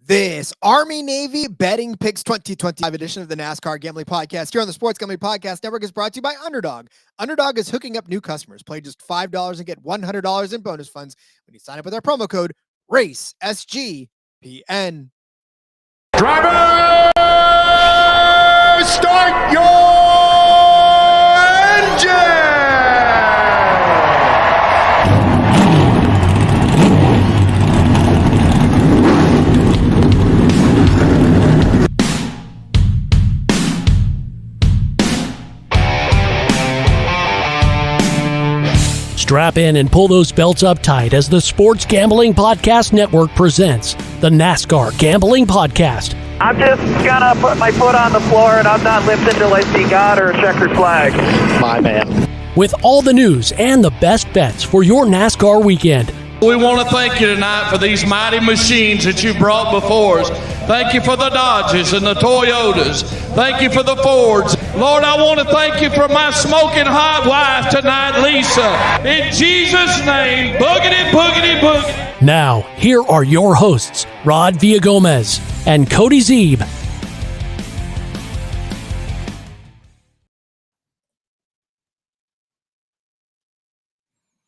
This Army-Navy Betting Picks 2025 edition of the NASCAR Gambling Podcast here on the Sports Gambling Podcast Network is brought to you by Underdog. Underdog is hooking up new customers. Play just $5 and get $100 in bonus funds when you sign up with our promo code RACESGPN. Driver, start your engine! Strap in and pull those belts up tight as the Sports Gambling Podcast Network presents the NASCAR Gambling Podcast. I'm just gonna put my foot on the floor and I'm not lifting till I see God or a checkered flag. My man. With all the news and the best bets for your NASCAR weekend. We want to thank you tonight for these mighty machines that you brought before us. Thank you for the Dodges and the Toyotas. Thank you for the Fords. Lord, I want to thank you for my smoking hot wife tonight, Lisa. In Jesus' name, boogity, boogity, boogity. Now, here are your hosts, Rod Villagomez and Cody Zeeb.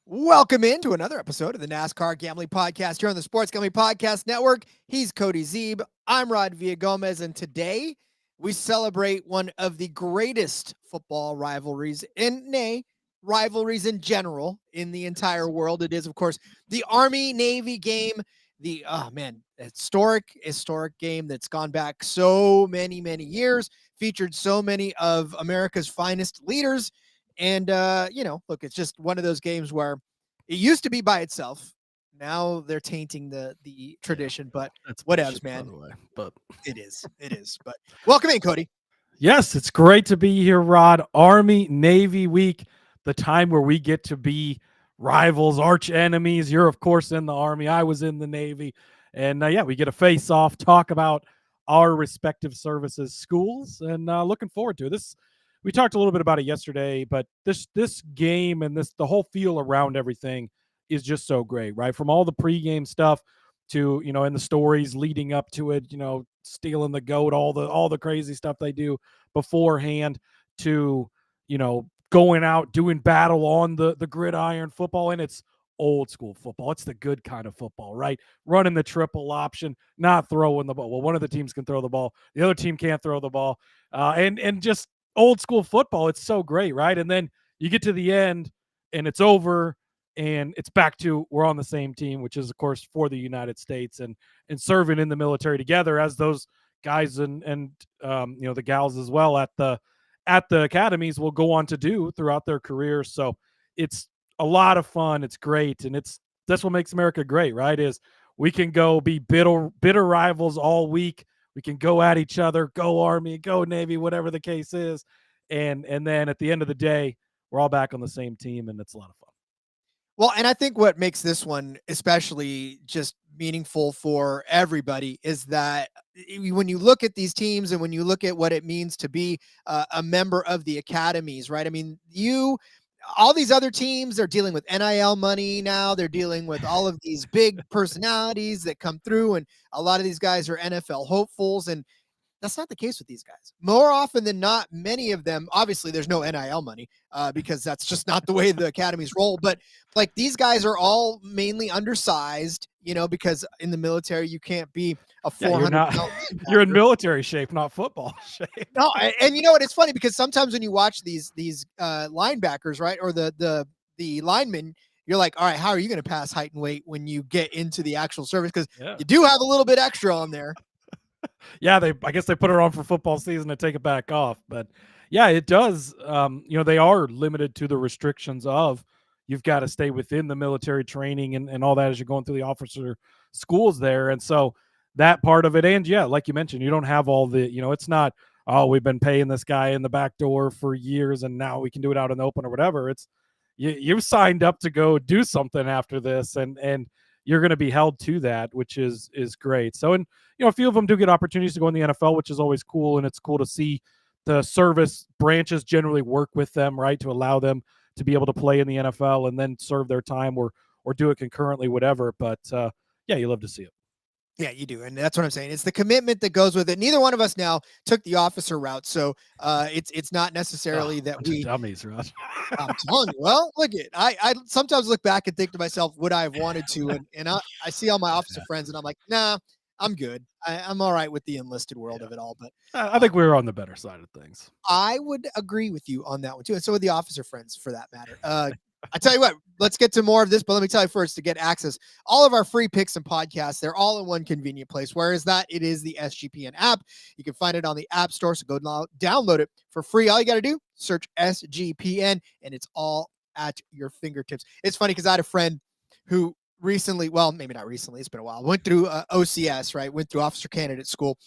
Welcome into another episode of the NASCAR Gambling Podcast here on the Sports Gambling Podcast Network. He's Cody Zeeb. I'm Rod Villagomez, and today we celebrate one of the greatest football rivalries rivalries in general in the entire world. It is, of course, the Army-Navy game, the historic game that's gone back so many years, featured so many of America's finest leaders. And, look, it's just one of those games where it used to be by itself. Now they're tainting the tradition, but whatevs, man. But it is. But welcome in, Cody. Yes, it's great to be here, Rod. Army-Navy week, the time where we get to be rivals, arch enemies. You're, of course, in the Army. I was in the Navy. And, we get a face-off, talk about our respective services, schools, and looking forward to it. We talked a little bit about it yesterday, but this game and the whole feel around everything is just so great, right? From all the pregame stuff to, and the stories leading up to it, stealing the goat, all the crazy stuff they do beforehand to, going out, doing battle on the gridiron football. And it's old school football. It's the good kind of football, right? Running the triple option, not throwing the ball. Well, one of the teams can throw the ball. The other team can't throw the ball. And just old school football. It's so great, right? And then you get to the end and it's over and it's back to we're on the same team, which is, of course, for the United States and serving in the military together as those guys and the gals as well at the academies will go on to do throughout their careers. So it's a lot of fun. It's great. And that's what makes America great, right? Is we can go be bitter rivals all week. We can go at each other, go Army, go Navy, whatever the case is. And then at the end of the day, we're all back on the same team, and it's a lot of fun. Well, and I think what makes this one especially just meaningful for everybody is that when you look at these teams and when you look at what it means to be a member of the academies, right? I mean, all these other teams are dealing with NIL money now. They're dealing with all of these big personalities that come through, and a lot of these guys are NFL hopefuls, and that's not the case with these guys. More often than not, many of them, obviously there's no NIL money because that's just not the way the academies roll, but like these guys are all mainly undersized, because in the military you can't be a 400. You're in military shape, not football shape. No, and you know what? It's funny because sometimes when you watch these linebackers, right, or the linemen, you're like, all right, how are you going to pass height and weight when you get into the actual service? Because you do have a little bit extra on there. Yeah, I guess they put it on for football season to take it back off, but yeah, it does. They are limited to the restrictions of you've got to stay within the military training and all that as you're going through the officer schools there. And so that part of it. And yeah, like you mentioned, you don't have all the, it's not, oh, we've been paying this guy in the back door for years and now we can do it out in the open or whatever. It's you've signed up to go do something after this, and you're going to be held to that, which is great. So, and a few of them do get opportunities to go in the NFL, which is always cool. And it's cool to see the service branches generally work with them, right, to allow them to be able to play in the NFL and then serve their time or do it concurrently, whatever. But yeah, you love to see it. Yeah, you do. And that's what I'm saying. It's the commitment that goes with it. Neither one of us now took the officer route. So it's not necessarily that we dummies, Rod. I'm telling you. Well, look at I sometimes look back and think to myself, would I have wanted to? And I see all my officer friends and I'm like, nah, I'm good. I'm all right with the enlisted world of it all. But I think we were on the better side of things. I would agree with you on that one too. And so would the officer friends for that matter. I tell you what, let's get to more of this, but let me tell you first, to get access, all of our free picks and podcasts, they're all in one convenient place. Where is that? It is the SGPN app. You can find it on the App Store, so go download it for free. All you got to do, search SGPN, and it's all at your fingertips. It's funny because I had a friend who recently, well, maybe not recently, it's been a while, went through OCS, right? Went through Officer Candidate School,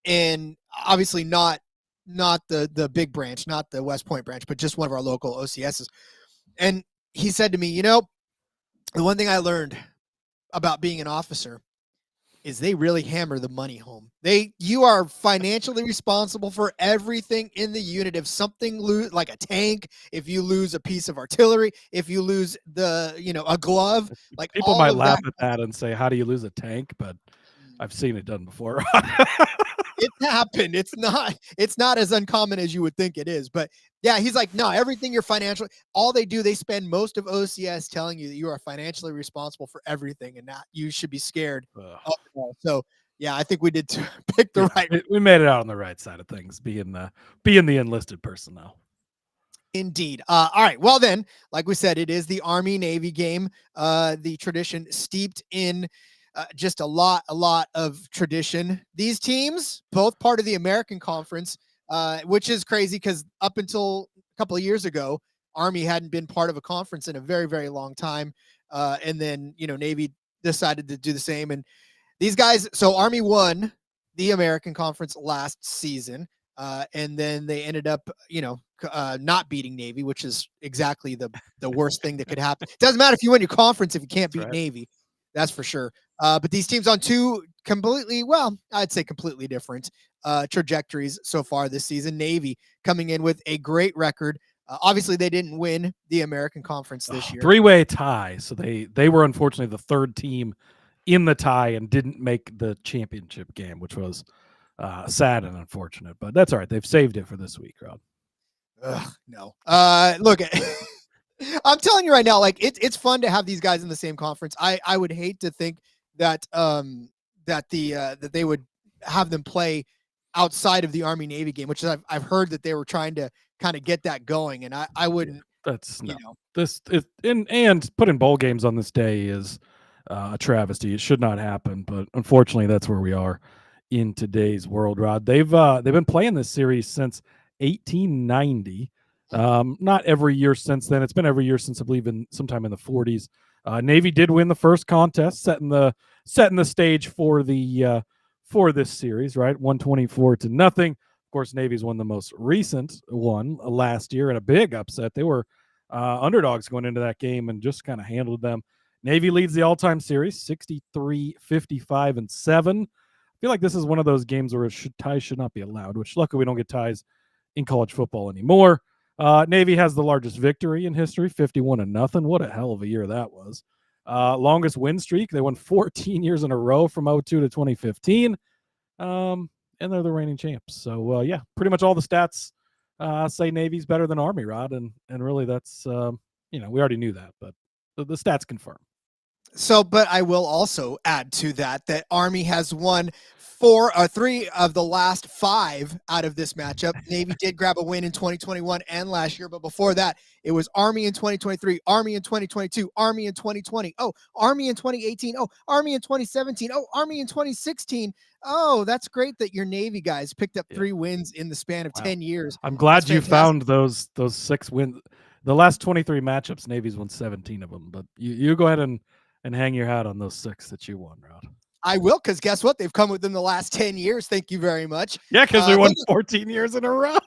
and obviously not the big branch, not the West Point branch, but just one of our local OCSs. And he said to me, the one thing I learned about being an officer is they really hammer the money home. You are financially responsible for everything in the unit. If something like a tank, if you lose a piece of artillery, if you lose a glove, like people might laugh at that and say, how do you lose a tank? But I've seen it done before. It happened. It's not as uncommon as you would think it is. But yeah, he's like, no, everything you're financially, all they do, they spend most of OCS telling you that you are financially responsible for everything and not you should be scared. So yeah, I think we did pick the right. We made it out on the right side of things, being the enlisted personnel. Indeed. All right. Well, then, like we said, it is the Army-Navy game. The tradition steeped in just a lot of tradition. These teams, both part of the American Conference, which is crazy because up until a couple of years ago, Army hadn't been part of a conference in a very, very long time. And then, Navy decided to do the same. And these guys, so Army won the American Conference last season. And then they ended up, not beating Navy, which is exactly the worst thing that could happen. It doesn't matter if you win your conference if you can't beat Navy. That's for sure. But these teams on two completely different trajectories so far this season. Navy coming in with a great record. Obviously, they didn't win the American Conference this year. Three-way tie. So they were unfortunately the third team in the tie and didn't make the championship game, which was sad and unfortunate. But that's all right. They've saved it for this week, Rod. No. Look at. I'm telling you right now, like it's fun to have these guys in the same conference. I would hate to think that that they would have them play outside of the Army-Navy game, which I've heard that they were trying to kind of get that going, and I wouldn't. That's this is and putting bowl games on this day is a travesty. It should not happen, but unfortunately, that's where we are in today's world. Rod, they've been playing this series since 1890. Not every year since then. It's been every year since I believe sometime in the 40s. Navy did win the first contest, setting the stage for this series, right? 124-0. Of course, Navy's won the most recent one last year in a big upset. They were underdogs going into that game and just kind of handled them. Navy leads the all-time series, 63-55-7. I feel like this is one of those games where ties should not be allowed, which luckily we don't get ties in college football anymore. Navy has the largest victory in history, 51-0. What a hell of a year that was. Longest win streak. They won 14 years in a row from 2002 to 2015. And they're the reigning champs. So, yeah, pretty much all the stats say Navy's better than Army, Rod. And really that's, we already knew that, but the stats confirm. So, but I will also add to that Army has won 3 of the last 5 out of this matchup. Navy did grab a win in 2021 and last year, but before that, it was Army in 2023, Army in 2022, Army in 2020, Army in 2018, Army in 2017, Army in 2016. Oh, that's great that your Navy guys picked up 3 wins in the span of 10 years. I'm glad you found those 6 wins. The last 23 matchups, Navy's won 17 of them, but you go ahead and hang your hat on those 6 that you won, Rod. I will, because guess what? They've come within the last 10 years. Thank you very much. Yeah, because they won 14 years in a row.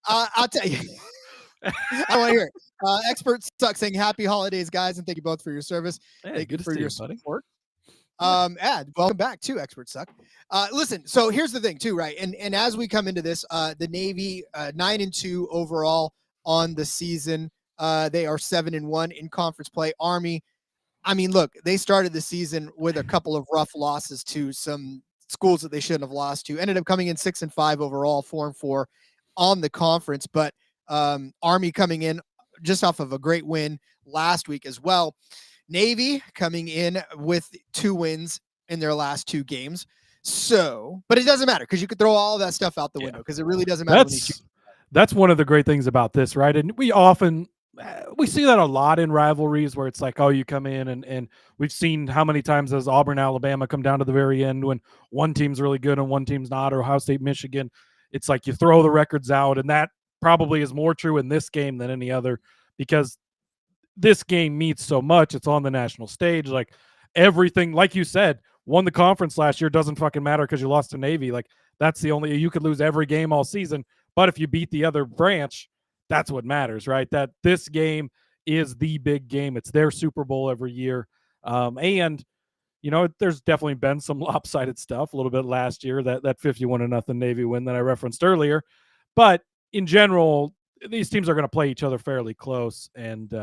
I'll tell you. I want to hear it. Expert Suck saying happy holidays, guys, and thank you both for your service. Hey, thank you for your buddy. support. Welcome back to Expert Suck. Listen, so here's the thing too, right? And as we come into this, the Navy 9-2 overall on the season. They are 7-1 in conference play. Army, I mean, look, they started the season with a couple of rough losses to some schools that they shouldn't have lost to. Ended up coming in 6-5 overall, 4-4 on the conference. But Army coming in just off of a great win last week as well. Navy coming in with 2 wins in their last 2 games. So, but it doesn't matter because you could throw all that stuff out the window because it really doesn't matter. That's one of the great things about this, right? And we see that a lot in rivalries where it's like, oh, you come in and we've seen how many times has Auburn, Alabama come down to the very end when one team's really good and one team's not, or Ohio State, Michigan. It's like you throw the records out, and that probably is more true in this game than any other because this game means so much. It's on the national stage. Like everything, like you said, won the conference last year doesn't fucking matter because you lost to Navy. Like that's the only, you could lose every game all season, but if you beat the other branch, that's what matters, right? That this game is the big game. It's their Super Bowl every year. And you know, there's definitely been some lopsided stuff a little bit last year, that 51-0 Navy win that I referenced earlier. But in general, these teams are going to play each other fairly close, and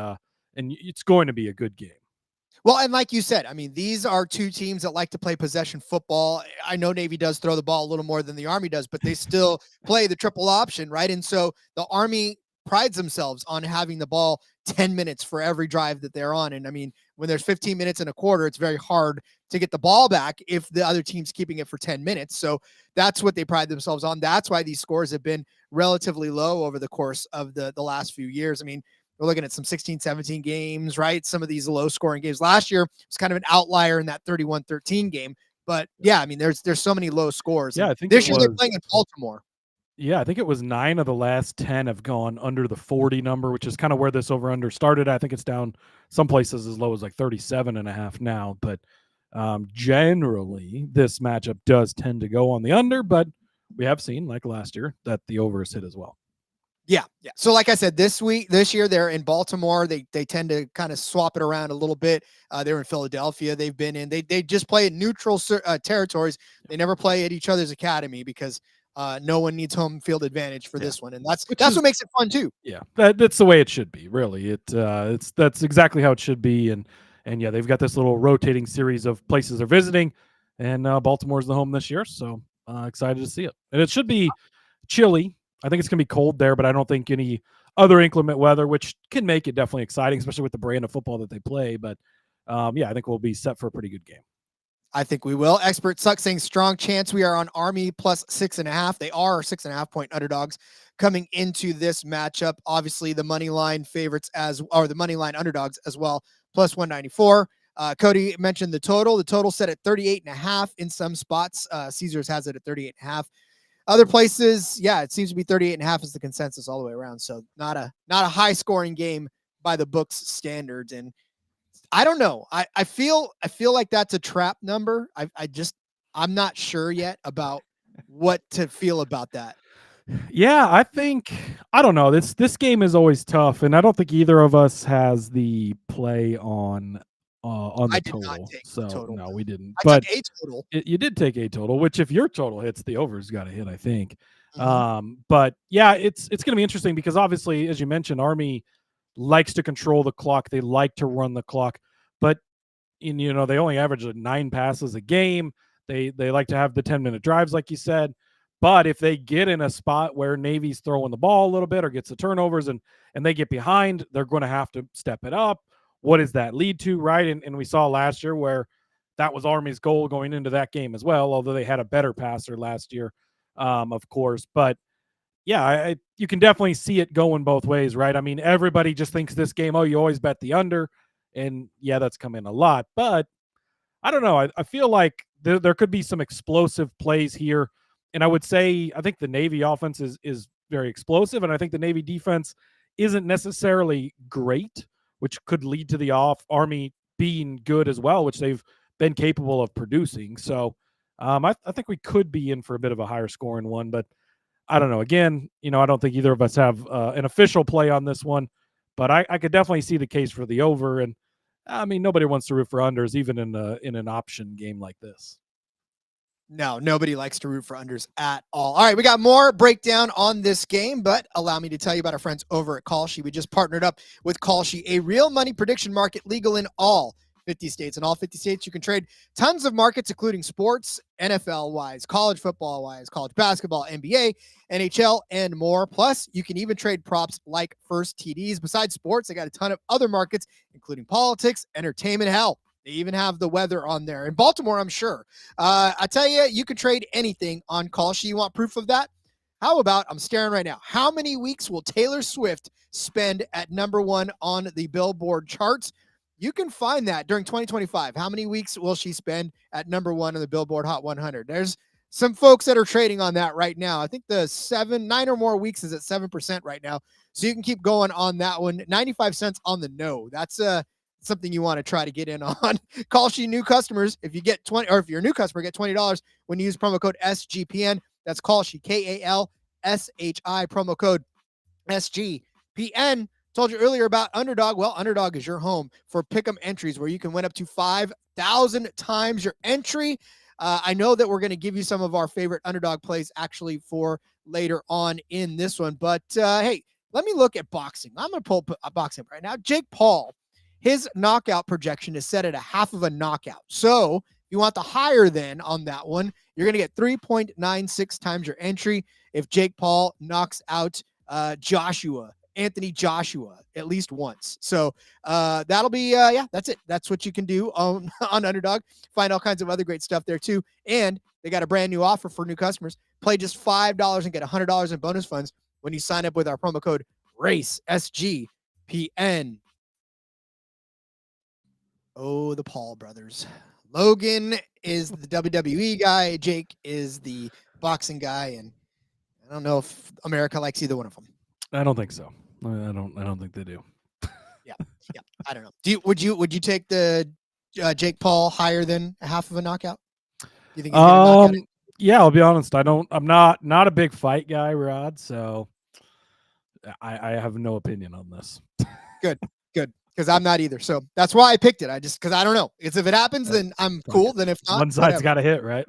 it's going to be a good game. Well, and like you said, I mean, these are 2 teams that like to play possession football. I know Navy does throw the ball a little more than the Army does, but they still play the triple option, right? And so the Army prides themselves on having the ball 10 minutes for every drive that they're on. And I mean, when there's 15 minutes and a quarter, it's very hard to get the ball back if the other team's keeping it for 10 minutes. So that's what they pride themselves on. That's why these scores have been relatively low over the course of the last few years. I mean, we're looking at some 16-17 games, right? Some of these low scoring games. Last year was kind of an outlier in that 31-13 game. But yeah, I mean, there's so many low scores. Yeah, I think this year they're playing in Baltimore. Yeah, I think it was 9 of the last 10 have gone under the 40 number, which is kind of where this over-under started. I think it's down some places as low as like 37.5 now. But generally, this matchup does tend to go on the under. But we have seen, like last year, that the over is hit as well. Yeah. So like I said, this year they're in Baltimore. They tend to kind of swap it around a little bit. They were in Philadelphia. They've been in. They just play in neutral territories. They never play at each other's academy because no one needs home field advantage for this one, and that's what makes it fun too. Yeah, that's the way it should be. Really, that's exactly how it should be. And yeah, they've got this little rotating series of places they're visiting, and Baltimore's the home this year. So excited to see it. And it should be chilly. I think it's going to be cold there, but I don't think any other inclement weather, which can make it definitely exciting, especially with the brand of football that they play. But yeah, I think we'll be set for a pretty good game. I think we will. Expert Suck saying strong chance. We are on Army plus 6.5. They are 6.5 point underdogs coming into this matchup. Obviously, the money line favorites the money line underdogs as well, plus 194. Cody mentioned the total. The total set at 38.5 in some spots. Caesars has it at 38.5. Other places, yeah, it seems to be 38.5 is the consensus all the way around. So not a high scoring game by the books standards. And I don't know. I feel like that's a trap number. I'm not sure yet about what to feel about that. Yeah, I don't know. This game is always tough, and I don't think either of us has the play on the total. So total. No, we didn't. But took a total. You did take a total, which if your total hits, the over's got to hit, I think. Mm-hmm. But yeah, it's going to be interesting because obviously, as you mentioned, Army likes to control the clock. They like to run the clock, but they only average 9 passes a game. They like to have the 10-minute drives, like you said. But if they get in a spot where Navy's throwing the ball a little bit or gets the turnovers and they get behind, they're going to have to step it up. What does that lead to, right? And we saw last year where that was Army's goal going into that game as well, although they had a better passer last year, of course. But yeah, you can definitely see it going both ways, right? I mean, everybody just thinks this game, you always bet the under. And yeah, that's come in a lot. But I don't know. I feel like there could be some explosive plays here. And I would say I think the Navy offense is very explosive. And I think the Navy defense isn't necessarily great, which could lead to the Army being good as well, which they've been capable of producing. So I think we could be in for a bit of a higher scoring one, but I don't know. Again, I don't think either of us have an official play on this one, but I could definitely see the case for the over. And I mean, nobody wants to root for unders, even in an option game like this. No, nobody likes to root for unders at all. All right, we got more breakdown on this game, but allow me to tell you about our friends over at Kalshi. We just partnered up with Kalshi, a real money prediction market legal in all 50 states. In all 50 states, you can trade tons of markets, including sports, NFL-wise, college football-wise, college basketball, NBA, NHL, and more. Plus, you can even trade props like first TDs. Besides sports, they got a ton of other markets, including politics, entertainment, hell. They even have the weather on there. In Baltimore, I'm sure. I tell you, you can trade anything on Kalshi. You want proof of that? How about, I'm staring right now, how many weeks will Taylor Swift spend at #1 on the Billboard charts? You can find that during 2025. How many weeks will she spend at #1 on the Billboard Hot 100? There's some folks that are trading on that right now. I think the 9 or more weeks is at 7% right now. So you can keep going on that one. 95 cents on the no. That's something you want to try to get in on. Kalshi new customers, if you get 20, or if you're a new customer, get $20 when you use promo code SGPN. That's Kalshi, KALSHI, promo code SGPN. Told you earlier about Underdog. Well, Underdog is your home for pick'em entries where you can win up to 5,000 times your entry. I know that we're going to give you some of our favorite Underdog plays actually for later on in this one. But hey, let me look at boxing. I'm going to pull a boxing right now. Jake Paul, his knockout projection is set at 1/2 of a knockout. So if you want the higher then on that one, you're going to get 3.96 times your entry if Jake Paul knocks out Anthony Joshua at least once. So that'll be, that's it. That's what you can do on Underdog. Find all kinds of other great stuff there too. And they got a brand new offer for new customers. Play just $5 and get $100 in bonus funds when you sign up with our promo code RACE, SGPN. Oh, the Paul brothers. Logan is the WWE guy. Jake is the boxing guy. And I don't know if America likes either one of them. I don't think so. I don't think they do. Yeah. I don't know. Would you take the Jake Paul higher than 1/2 of a knockout? You think he's gonna knock out? Yeah, I'll be honest. I'm not a big fight guy, Rod. So I have no opinion on this. Good. Because I'm not either. So that's why I picked it. Because I don't know. Because if it happens, then I'm cool. Then if not, one side's got to hit, right?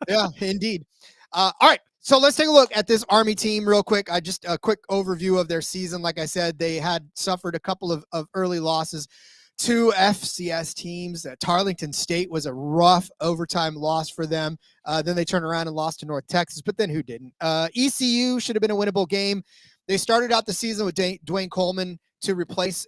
Yeah, indeed. All right. So let's take a look at this Army team real quick. Just a quick overview of their season. Like I said, they had suffered a couple of early losses to FCS teams. Tarleton State was a rough overtime loss for them. Then they turned around and lost to North Texas, but then who didn't? ECU should have been a winnable game. They started out the season with Dwayne Coleman to replace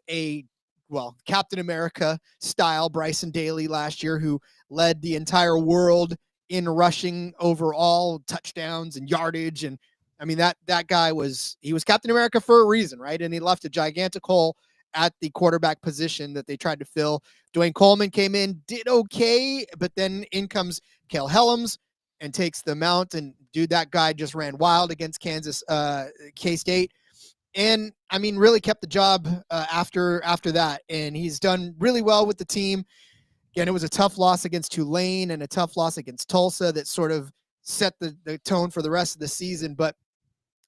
Captain America style Bryson Daly last year, who led the entire world in rushing overall touchdowns and yardage. And I mean, that guy was Captain America for a reason, right? And he left a gigantic hole at the quarterback position that they tried to fill. Dwayne Coleman came in, did okay, but then in comes Cale Hellums and takes the mount. And dude, that guy just ran wild against K-State. And I mean, really kept the job after that. And he's done really well with the team. Again, it was a tough loss against Tulane and a tough loss against Tulsa that sort of set the tone for the rest of the season. But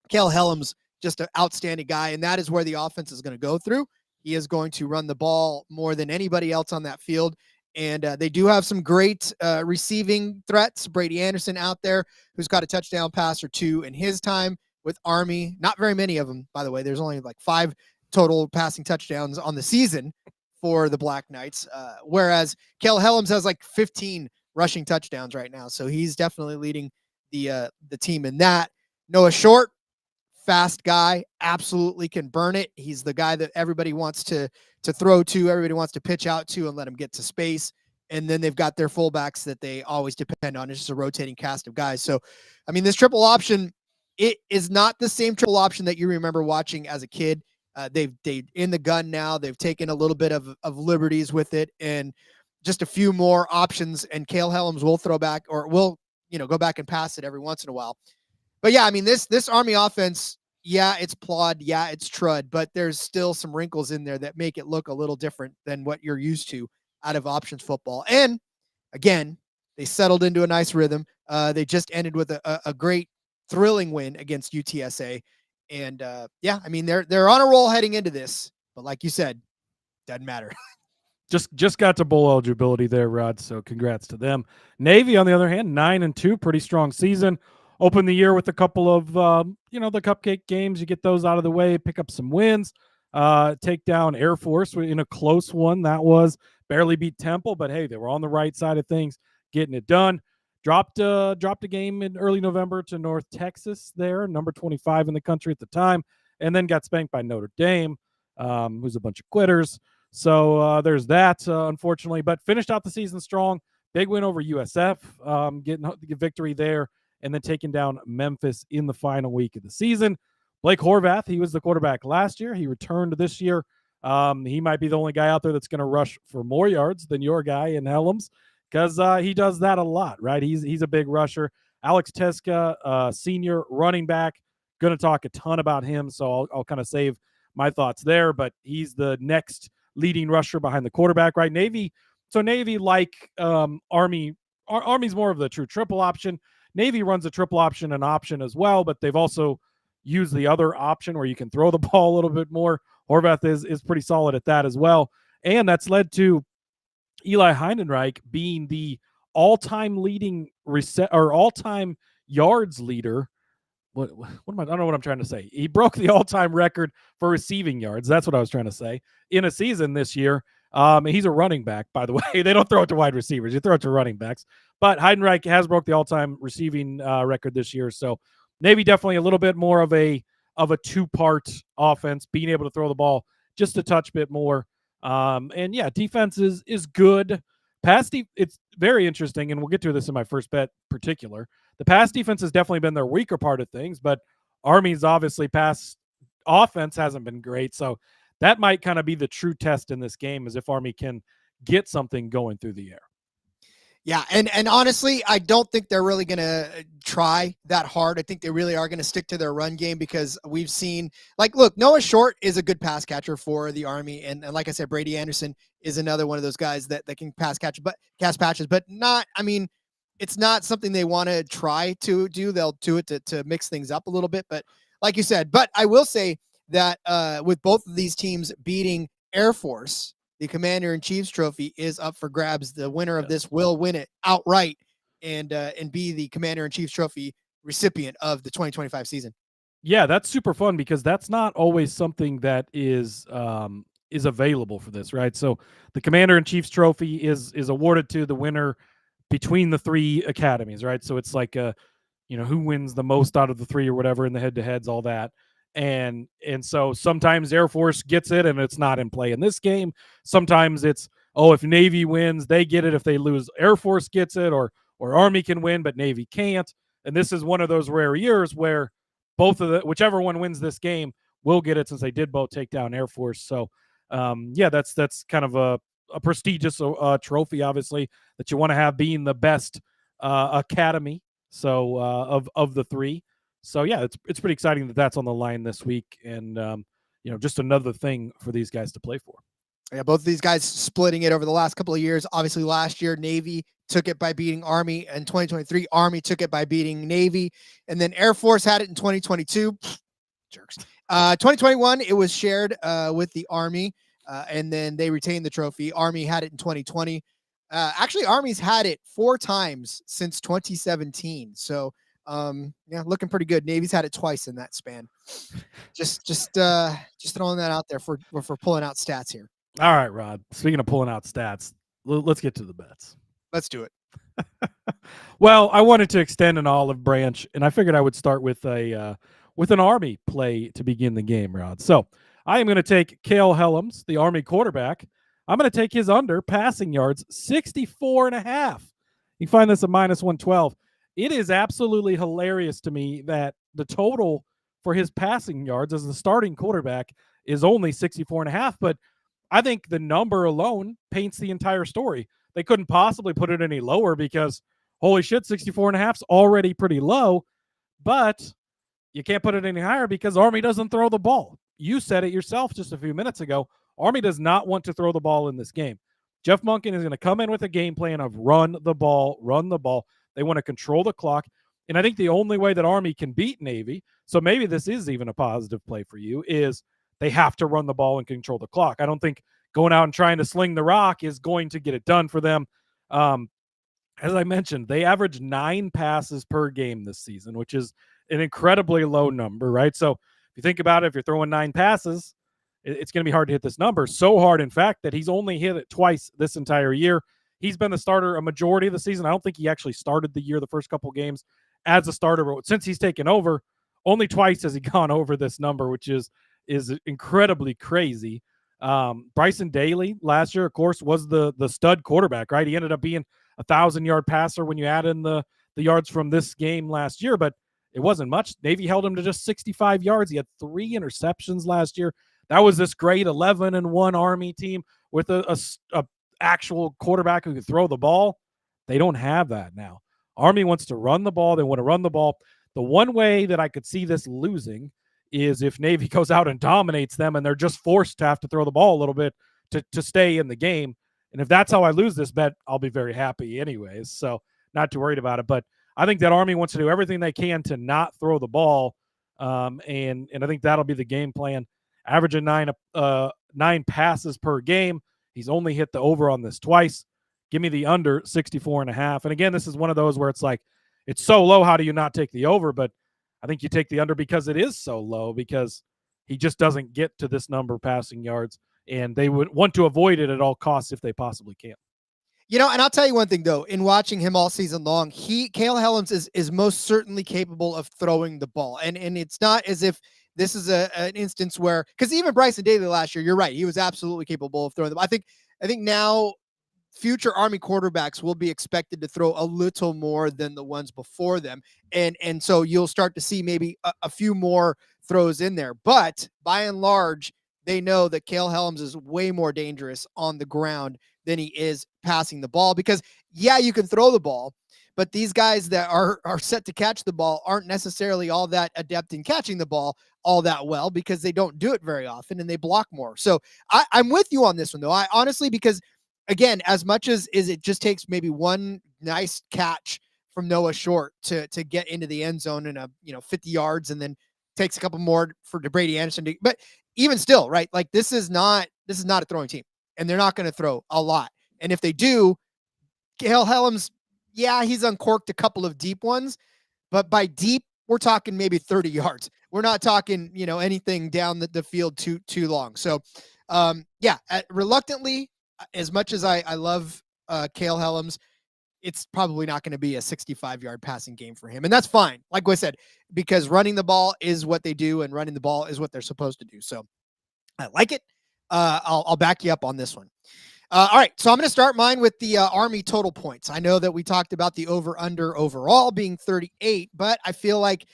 Cale Hellums, just an outstanding guy. And that is where the offense is going to go through. He is going to run the ball more than anybody else on that field. And they do have some great receiving threats. Brady Anderson out there, who's got a touchdown pass or two in his time with Army. Not very many of them, by the way. There's only like 5 total passing touchdowns on the season for the Black Knights, whereas Cale Hellums has like 15 rushing touchdowns right now. So he's definitely leading the team in that. Noah Short, fast guy, absolutely can burn it. He's the guy that everybody wants to throw to, everybody wants to pitch out to and let him get to space. And then they've got their fullbacks that they always depend on. It's just a rotating cast of guys. So, I mean, this triple option, it is not the same triple option that you remember watching as a kid. They've in the gun now. They've taken a little bit of liberties with it and just a few more options. And Cale Hellums will throw back or will, go back and pass it every once in a while. But yeah, I mean, this Army offense, yeah, it's plod. Yeah, it's trud, but there's still some wrinkles in there that make it look a little different than what you're used to out of options football. And again, they settled into a nice rhythm. They just ended with a great, thrilling win against UTSA. And yeah, I mean, they're on a roll heading into this. But like you said, doesn't matter. Just got to bowl eligibility there, Rod. So congrats to them. Navy, on the other hand, 9-2, pretty strong season. Open the year with a couple of the cupcake games. You get those out of the way, pick up some wins, take down Air Force in a close one. That was barely beat Temple, but hey, they were on the right side of things, getting it done. Dropped a game in early November to North Texas there, number 25 in the country at the time, and then got spanked by Notre Dame, who's a bunch of quitters. So there's that, unfortunately, but finished out the season strong. Big win over USF, getting the victory there, and then taking down Memphis in the final week of the season. Blake Horvath, he was the quarterback last year. He returned this year. He might be the only guy out there that's going to rush for more yards than your guy in Hellums, because he does that a lot, right? He's a big rusher. Alex Tecza, senior running back, going to talk a ton about him, so I'll kind of save my thoughts there, but he's the next leading rusher behind the quarterback, right? Navy, like Army, Army's more of the true triple option. Navy runs a triple option and option as well, but they've also used the other option where you can throw the ball a little bit more. Horvath is pretty solid at that as well. And that's led to Eli Heidenreich being the all-time leading all-time yards leader. What am I don't know what I'm trying to say. He broke the all-time record for receiving yards. That's what I was trying to say in a season this year. He's a running back, by the way. They don't throw it to wide receivers. You throw it to running backs. But Heidenreich has broke the all-time receiving record this year. So Navy definitely a little bit more of a two-part offense, being able to throw the ball just a touch bit more. And yeah, defense is good. It's very interesting, and we'll get to this in my first bet particular. The pass defense has definitely been their weaker part of things, but Army's obviously pass offense hasn't been great. So that might kind of be the true test in this game, is if Army can get something going through the air. Yeah, and honestly, I don't think they're really going to try that hard. I think they really are going to stick to their run game, because we've seen, look, Noah Short is a good pass catcher for the Army, and like I said, Brady Anderson is another one of those guys that can pass patches, but not, I mean, it's not something they want to try to do. They'll do it to mix things up a little bit, but like you said, but I will say that with both of these teams beating Air Force, the Commander-in-Chief's trophy is up for grabs. The winner of this will win it outright and be the Commander-in-Chief's trophy recipient of the 2025 season. Yeah, that's super fun, because that's not always something that is available for this, right? So the Commander-in-Chief's trophy is awarded to the winner between the three academies, right? So it's like who wins the most out of the three or whatever in the head-to-heads, all that. And so sometimes Air Force gets it and it's not in play in this game. Sometimes it's, if Navy wins, they get it. If they lose, Air Force gets it, or Army can win, but Navy can't. And this is one of those rare years where whichever one wins this game will get it, since they did both take down Air Force. So yeah, that's kind of a prestigious trophy, obviously, that you want to have, being the best academy. So of the three. So yeah, it's pretty exciting that that's on the line this week, and just another thing for these guys to play for. Yeah, both of these guys splitting it over the last couple of years. Obviously, last year Navy took it by beating Army, and 2023 Army took it by beating Navy, and then Air Force had it in 2022. Jerks. 2021 it was shared with the Army, and then they retained the trophy. Army had it in 2020. Actually, Army's had it 4 times since 2017. So. Yeah, looking pretty good. Navy's had it twice in that span. Just throwing that out there for pulling out stats here. All right, Rod. Speaking of pulling out stats, let's get to the bets. Let's do it. Well, I wanted to extend an olive branch, and I figured I would start with an Army play to begin the game, Rod. So I am going to take Cale Hellums, the Army quarterback. I'm going to take his under passing yards, 64.5. You can find this at -112. It is absolutely hilarious to me that the total for his passing yards as the starting quarterback is only 64.5, but I think the number alone paints the entire story. They couldn't possibly put it any lower, because holy shit, 64.5 is already pretty low, but you can't put it any higher because Army doesn't throw the ball. You said it yourself just a few minutes ago. Army does not want to throw the ball in this game. Jeff Monken is going to come in with a game plan of run the ball. They want to control the clock. And I think the only way that Army can beat Navy, so maybe this is even a positive play for you, is they have to run the ball and control the clock. I don't think going out and trying to sling the rock is going to get it done for them. As I mentioned, they average 9 passes per game this season, which is an incredibly low number, right? So if you think about it, if you're throwing 9 passes, it's going to be hard to hit this number. So hard, in fact, that he's only hit it twice this entire year. He's been the starter a majority of the season. I don't think he actually started the year, the first couple games, as a starter. But since he's taken over, only twice has he gone over this number, which is incredibly crazy. Bryson Daly last year, of course, was the stud quarterback, right? He ended up being 1,000-yard passer when you add in the yards from this game last year, but it wasn't much. Navy held him to just 65 yards. He had 3 interceptions last year. That was this great 11-1 Army team with a actual quarterback who could throw the ball. They don't have that now. Army wants to run the ball. They want to run the ball. The one way that I could see this losing is if Navy goes out and dominates them and they're just forced to have to throw the ball a little bit to stay in the game. And if that's how I lose this bet, I'll be very happy anyways. So not too worried about it. But I think that Army wants to do everything they can to not throw the ball. And I think that'll be the game plan. Averaging 9 passes per game. He's only hit the over on this twice. Give me the under 64.5. And again, this is one of those where it's like, it's so low. How do you not take the over? But I think you take the under because it is so low, because he just doesn't get to this number passing yards, and they would want to avoid it at all costs if they possibly can. You know, and I'll tell you one thing, though, in watching him all season long, Cale Hellums is most certainly capable of throwing the ball. And it's not as if this is an instance where, because even Bryson Daly last year, you're right, he was absolutely capable of throwing the ball. I think now future Army quarterbacks will be expected to throw a little more than the ones before them. And so you'll start to see maybe a few more throws in there. But by and large, they know that Cale Hellums is way more dangerous on the ground than he is passing the ball, because yeah, you can throw the ball, but these guys that are set to catch the ball aren't necessarily all that adept in catching the ball all that well, because they don't do it very often and they block more. So I'm with you on this one, though. I honestly, because again, as much as it just takes maybe one nice catch from Noah Short to get into the end zone in 50 yards, and then takes a couple more for Brady Anderson but even still, right? Like this is not a throwing team, and they're not going to throw a lot. And if they do, Cale Hellums, yeah, he's uncorked a couple of deep ones, but by deep, we're talking maybe 30 yards. We're not talking, anything down the field too long. So, reluctantly, as much as I love Cale Hellums, it's probably not going to be a 65-yard passing game for him. And that's fine. Like I said, because running the ball is what they do, and running the ball is what they're supposed to do. So I like it. I'll back you up on this one. All right. So I'm going to start mine with the Army total points. I know that we talked about the over-under overall being 38, but I feel like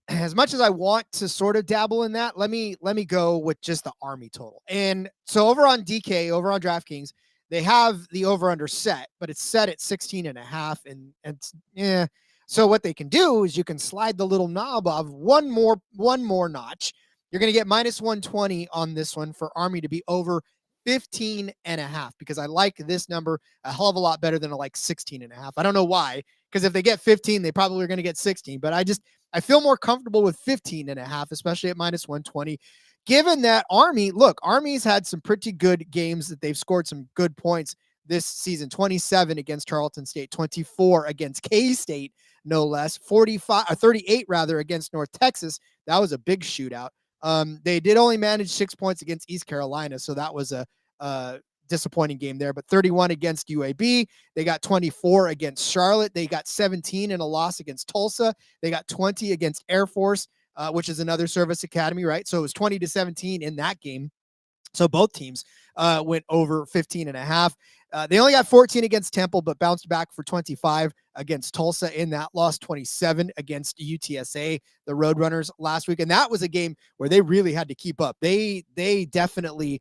as much as I want to sort of dabble in that, let me go with just the Army total. And so over on DK, over on DraftKings, they have the over-under set, but it's set at 16.5. And so what they can do is you can slide the little knob of one more notch. You're going to get minus 120 on this one for Army to be over 15.5, because I like this number a hell of a lot better than I like 16.5. I don't know why, because if they get 15, they probably are going to get 16, but I feel more comfortable with 15.5, especially at minus 120. Given that Army's had some pretty good games that they've scored some good points this season. 27 against Charlton State, 24 against K-State, no less, 38 rather against North Texas. That was a big shootout. They did only manage 6 points against East Carolina, so that was a disappointing game there, but 31 against UAB. They got 24 against Charlotte. They got 17 in a loss against Tulsa. They got 20 against Air Force, which is another service academy, right? So it was 20-17 in that game. So both teams went over 15.5. They only got 14 against Temple, but bounced back for 25 against Tulsa in that loss, 27 against UTSA, the Roadrunners last week. And that was a game where they really had to keep up. They definitely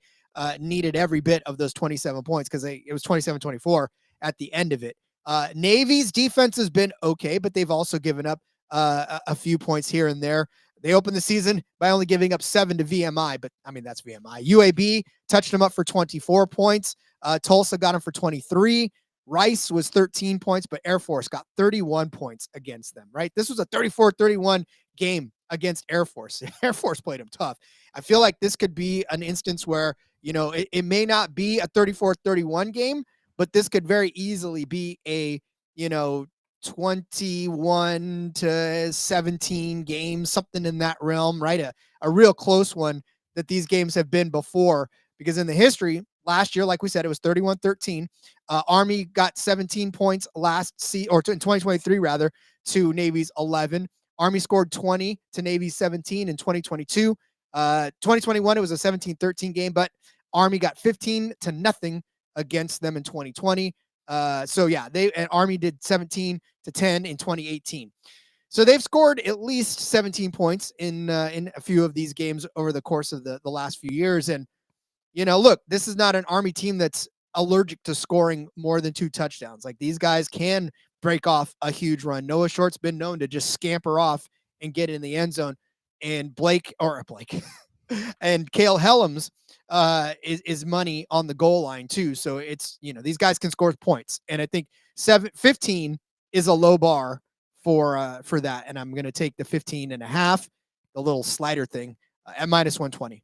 needed every bit of those 27 points, because it was 27-24 at the end of it. Navy's defense has been okay, but they've also given up a few points here and there. They opened the season by only giving up 7 to VMI, but I mean, that's VMI. UAB touched them up for 24 points. Tulsa got them for 23. Rice was 13 points, but Air Force got 31 points against them, right? This was a 34-31 game against Air Force. Air Force played them tough. I feel like this could be an instance where, it may not be a 34-31 game, but this could very easily be a, 21 to 17 games, something in that realm, right? A real close one that these games have been before, because in the history last year, like we said, it was 31-13. Army got 17 points in 2023 rather, to Navy's 11. Army scored 20 to Navy's 17 in 2022. 2021, it was a 17-13 game, but Army got 15-0 against them in 2020. And Army did 17-10 in 2018. So they've scored at least 17 points in a few of these games over the course of the last few years. And, look, this is not an Army team that's allergic to scoring more than 2 touchdowns. Like, these guys can break off a huge run. Noah Short's been known to just scamper off and get in the end zone. And Blake and Cale Hellums is money on the goal line too. So it's, these guys can score points. And I think 15 is a low bar for that. And I'm going to take the 15.5, the little slider thing, at -120.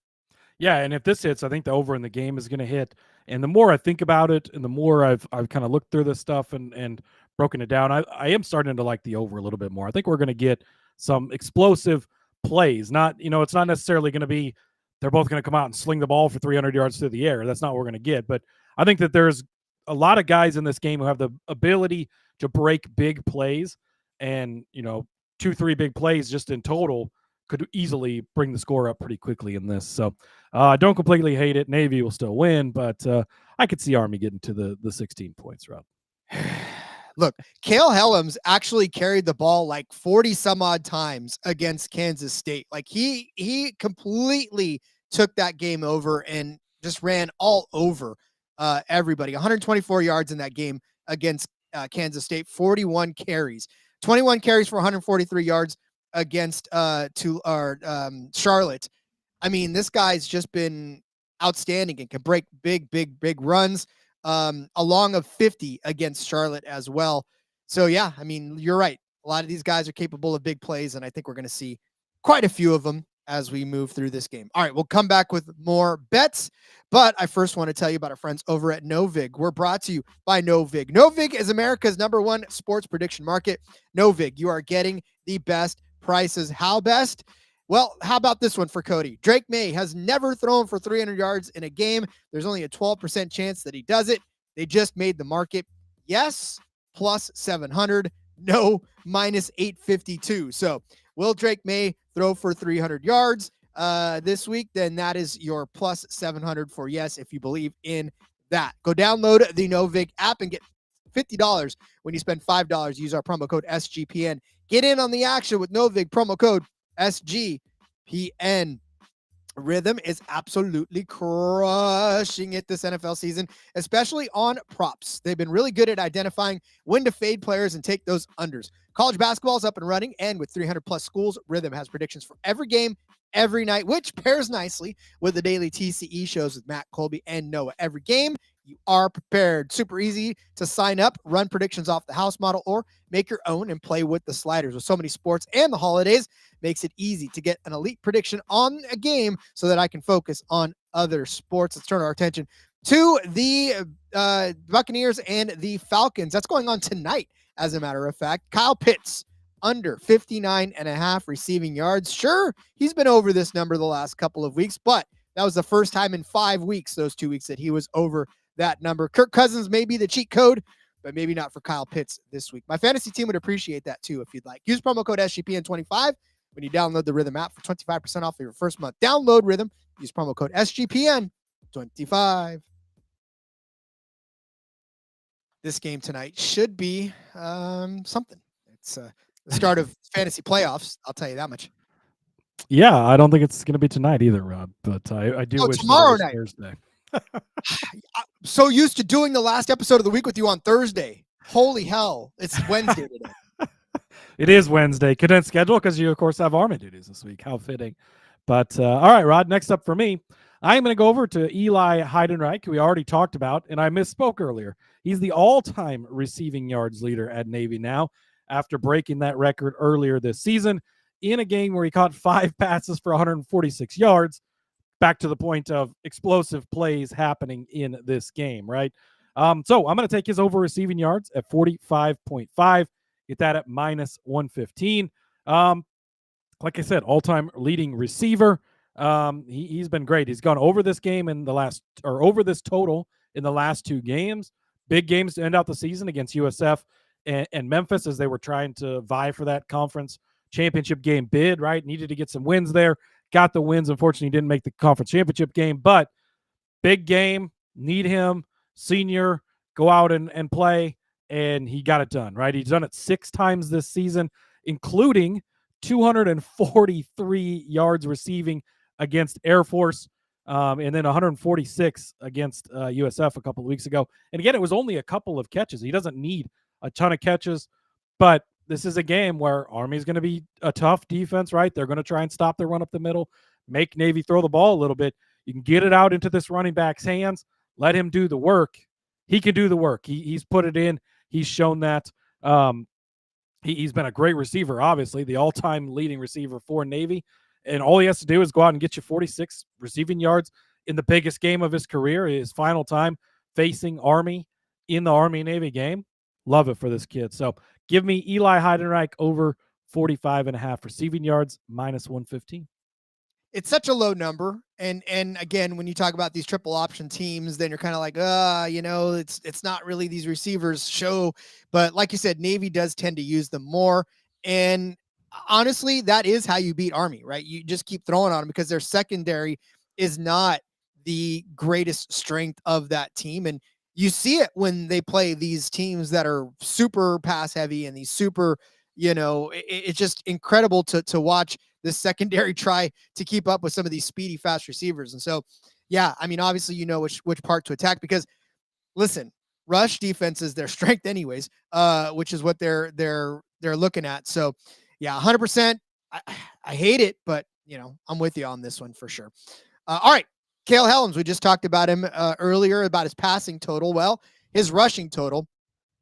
Yeah, and if this hits, I think the over in the game is going to hit. And the more I think about it, and the more I've kind of looked through this stuff and broken it down, I am starting to like the over a little bit more. I think we're going to get some explosive plays. Not, it's not necessarily going to be they're both going to come out and sling the ball for 300 yards through the air. That's not what we're going to get. But I think that there's a lot of guys in this game who have the ability to break big plays, and 2-3 big plays just in total could easily bring the score up pretty quickly in this. So I don't completely hate it. Navy will still win, but I could see Army getting to the 16 points, Rob. Look, Cale Hellums actually carried the ball like 40 some odd times against Kansas State. Like he completely took that game over and just ran all over everybody. 124 yards in that game against Kansas State, 41 carries, 21 carries for 143 yards against Charlotte. I mean, this guy's just been outstanding and can break big runs. Along of 50 against Charlotte as well. So yeah, I mean, you're right. A lot of these guys are capable of big plays, and I think we're going to see quite a few of them as we move through this game. All right, we'll come back with more bets, but I first want to tell you about our friends over at Novig. We're brought to you by Novig. Novig is America's #1 sports prediction market. Novig, you are getting the best prices. How best? Well, how about this one for Cody? Drake May has never thrown for 300 yards in a game. There's only a 12% chance that he does it. They just made the market. Yes, plus 700. No, minus 852. So will Drake May throw for 300 yards this week? Then that is your plus 700 for yes, if you believe in that. Go download the Novig app and get $50 when you spend $5. Use our promo code SGPN. Get in on the action with Novig, promo code SGPN. Rhythm is absolutely crushing it this NFL season, especially on props. They've been really good at identifying when to fade players and take those unders. College basketball is up and running, and with 300 plus schools, Rhythm has predictions for every game, every night, which pairs nicely with the daily TCE shows with Matt, Colby, and Noah. Every game, you are prepared. Super easy to sign up, run predictions off the house model, or make your own and play with the sliders. With so many sports and the holidays, makes it easy to get an elite prediction on a game so that I can focus on other sports. Let's turn our attention to the Buccaneers and the Falcons. That's going on tonight, as a matter of fact. Kyle Pitts, under 59.5 receiving yards. Sure, he's been over this number the last couple of weeks, but that was the first time in 5 weeks, those 2 weeks, that he was over that number. Kirk Cousins may be the cheat code, but maybe not for Kyle Pitts this week. My fantasy team would appreciate that too if you'd like. Use promo code SGPN25 when you download the Rhythm app for 25% off of your first month. Download Rhythm. Use promo code SGPN25. This game tonight should be something. It's the start of fantasy playoffs. I'll tell you that much. Yeah, I don't think it's going to be tonight either, Rob. But I do wish tomorrow night. Thursday. I'm so used to doing the last episode of the week with you on Thursday. Holy hell. It's Wednesday today. It is Wednesday. Condensed schedule because you, of course, have Army duties this week. How fitting. But all right, Rod, next up for me, I'm going to go over to Eli Heidenreich, who we already talked about, and I misspoke earlier. He's the all-time receiving yards leader at Navy now after breaking that record earlier this season in a game where he caught 5 passes for 146 yards, back to the point of explosive plays happening in this game, right? So I'm going to take his over receiving yards at 45.5, get that at minus 115. Like I said, all-time leading receiver. He's been great. He's gone over this game in the last, or over this total in the last 2 games. Big games to end out the season against USF and Memphis as they were trying to vie for that conference championship game bid, right? Needed to get some wins there. Got the wins. Unfortunately, didn't make the conference championship game, but big game, need him, senior, go out and play, and he got it done, right? He's done it 6 times this season, including 243 yards receiving against Air Force, and then 146 against USF a couple of weeks ago. And again, it was only a couple of catches. He doesn't need a ton of catches, but this is a game where Army's going to be a tough defense, right? They're going to try and stop the run up the middle, make Navy throw the ball a little bit. You can get it out into this running back's hands, let him do the work. He can do the work. He's put it in. He's shown that. He's been a great receiver, obviously, the all-time leading receiver for Navy. And all he has to do is go out and get you 46 receiving yards in the biggest game of his career, his final time facing Army in the Army-Navy game. Love it for this kid. So give me Eli Heidenreich over 45.5 receiving yards, minus 115. It's such a low number. And again, when you talk about these triple option teams, then you're kind of like, it's not really these receivers show. But like you said, Navy does tend to use them more. And honestly, that is how you beat Army, right? You just keep throwing on them because their secondary is not the greatest strength of that team. And you see it when they play these teams that are super pass heavy and these super, it's just incredible to watch this secondary try to keep up with some of these speedy, fast receivers. And so, yeah, I mean, obviously, which part to attack because listen, rush defense is their strength anyways, which is what they're looking at. So yeah, 100%. I hate it, but I'm with you on this one for sure. All right. Cale Hellums, we just talked about him earlier about his passing total. Well, his rushing total,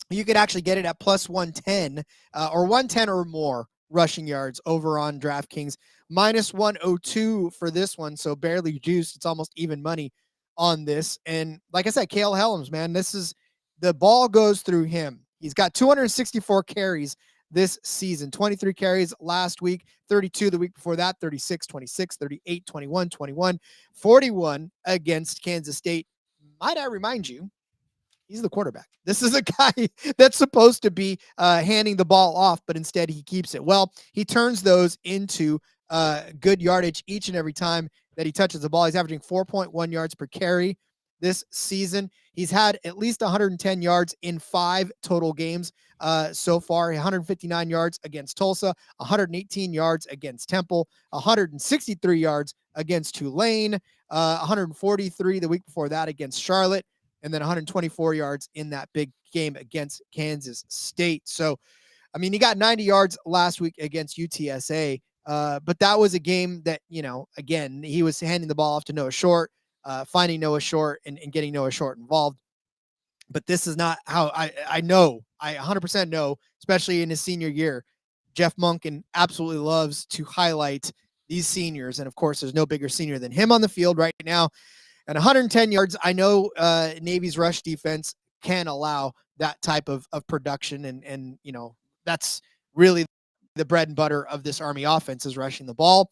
you could actually get it at plus 110 or 110 or more rushing yards over on DraftKings. Minus 102 for this one, so barely juiced. It's almost even money on this. And like I said, Cale Hellums, man, the ball goes through him. He's got 264 carries this season, 23 carries last week, 32 the week before that, 36, 26, 38, 21, 21, 41 against Kansas State. Might I remind you, he's the quarterback. This is a guy that's supposed to be handing the ball off, but instead he keeps it. Well, he turns those into good yardage each and every time that he touches the ball. He's averaging 4.1 yards per carry this season. He's had at least 110 yards in 5 total games so far. 159 yards against Tulsa, 118 yards against Temple, 163 yards against Tulane, 143 the week before that against Charlotte, and then 124 yards in that big game against Kansas State. So, I mean, he got 90 yards last week against UTSA, but that was a game that, again, he was handing the ball off to Noah Short, finding Noah Short and getting Noah Short involved. But this is not how I know. I 100% know, especially in his senior year, Jeff Monken absolutely loves to highlight these seniors. And of course, there's no bigger senior than him on the field right now. And 110 yards, I know Navy's rush defense can allow that type of production. And that's really the bread and butter of this Army offense is rushing the ball.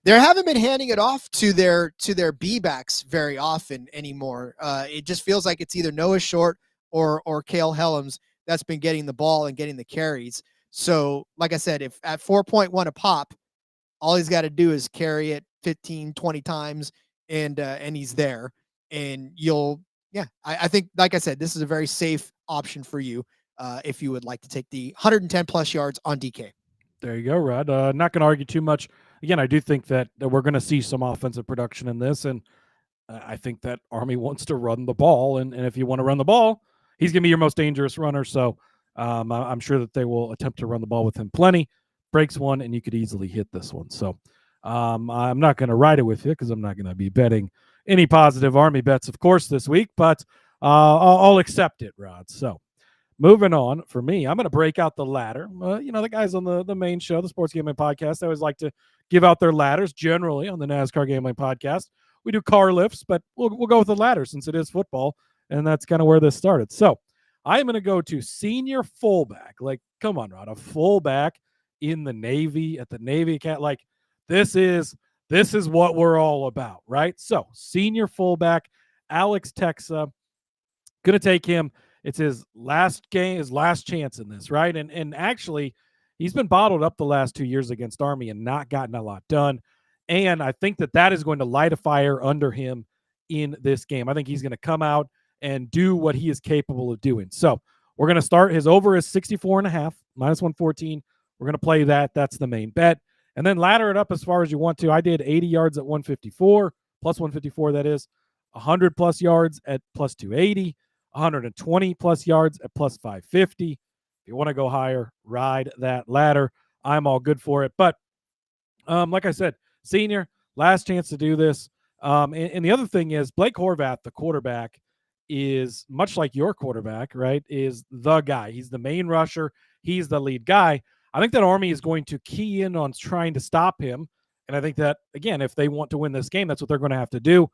They haven't been handing it off to their B-backs very often anymore. It just feels like it's either Noah Short or Cale Hellums that's been getting the ball and getting the carries. So, like I said, if at 4.1 a pop, all he's got to do is carry it 15, 20 times, and he's there. And I think, like I said, this is a very safe option for you if you would like to take the 110 plus yards on DK. There you go, Rod. Not going to argue too much. Again, I do think that we're going to see some offensive production in this, and I think that Army wants to run the ball, and if you want to run the ball, he's going to be your most dangerous runner. So I'm sure that they will attempt to run the ball with him plenty. Breaks one, and you could easily hit this one. So I'm not going to ride it with you because I'm not going to be betting any positive Army bets, of course, this week, but I'll accept it, Rod. So moving on for me, I'm going to break out the ladder. The guys on the main show, the Sports Gambling Podcast, they always like to give out their ladders. Generally on the NASCAR Gambling Podcast, we do car lifts, but we'll go with the ladder since it is football, and that's kind of where this started. So I'm going to go to senior fullback. Like, come on, Rod, a fullback in the Navy at the Navy Cat. Like, this is what we're all about, right? So senior fullback, Alex Tecza, going to take him. It's his last game, his last chance in this, right? And actually, he's been bottled up the last 2 years against Army and not gotten a lot done. And I think that is going to light a fire under him in this game. I think he's going to come out and do what he is capable of doing. So we're going to start. His over is 64.5, minus 114. We're going to play that. That's the main bet. And then ladder it up as far as you want to. I did 80 yards at 154, plus 154, that is. 100 plus yards at plus 280. 120 plus yards at plus 550. If you want to go higher, ride that ladder. I'm all good for it. But like I said, senior, last chance to do this. And the other thing is Blake Horvath, the quarterback, is much like your quarterback, right, is the guy. He's the main rusher. He's the lead guy. I think that Army is going to key in on trying to stop him. And I think that, again, if they want to win this game, that's what they're going to have to do.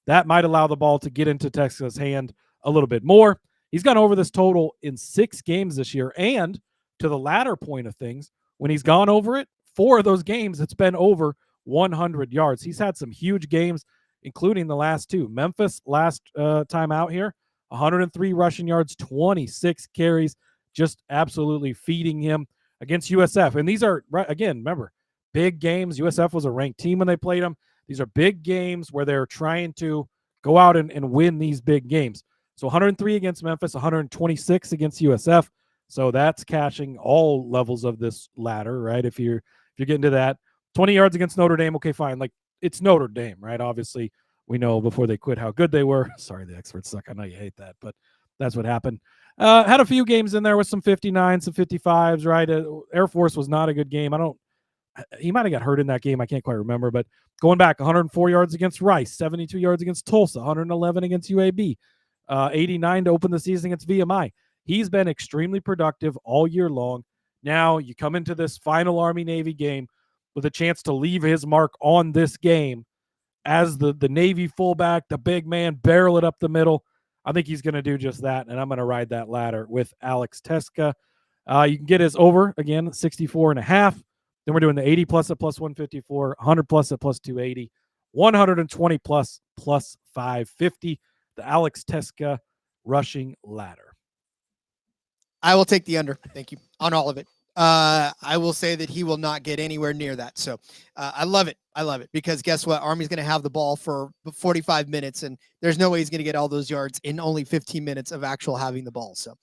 That might allow the ball to get into Texas' hand a little bit more. He's gone over this total in 6 games this year. And to the latter point of things, when he's gone over it, 4 of those games, it's been over 100 yards. He's had some huge games, including the last 2. Memphis last time out here, 103 rushing yards, 26 carries, just absolutely feeding him against USF. And these are, again, remember, big games. USF was a ranked team when they played them. These are big games where they're trying to go out and win these big games. So 103 against Memphis, 126 against USF. So that's catching all levels of this ladder, right? If you're getting to that. 20 yards against Notre Dame, okay, fine. Like, it's Notre Dame, right? Obviously, we know before they quit how good they were. Sorry, the experts suck. I know you hate that, but that's what happened. Had a few games in there with some 59s, some 55s, right? Air Force was not a good game. He might have got hurt in that game. I can't quite remember, but going back, 104 yards against Rice, 72 yards against Tulsa, 111 against UAB, 89 to open the season against VMI. He's been extremely productive all year long. Now you come into this final Army-Navy game with a chance to leave his mark on this game as the Navy fullback, the big man, barrel it up the middle. I think he's going to do just that, and I'm going to ride that ladder with Alex Tecza. You can get his over, again, 64.5. Then we're doing the 80 plus at plus 154, 100 plus at plus 280, 120 plus 550, the Alex Tecza rushing ladder. I will take the under. Thank you on all of it. I will say that he will not get anywhere near that. So I love it. I love it because guess what? Army's going to have the ball for 45 minutes and there's no way he's going to get all those yards in only 15 minutes of actual having the ball. So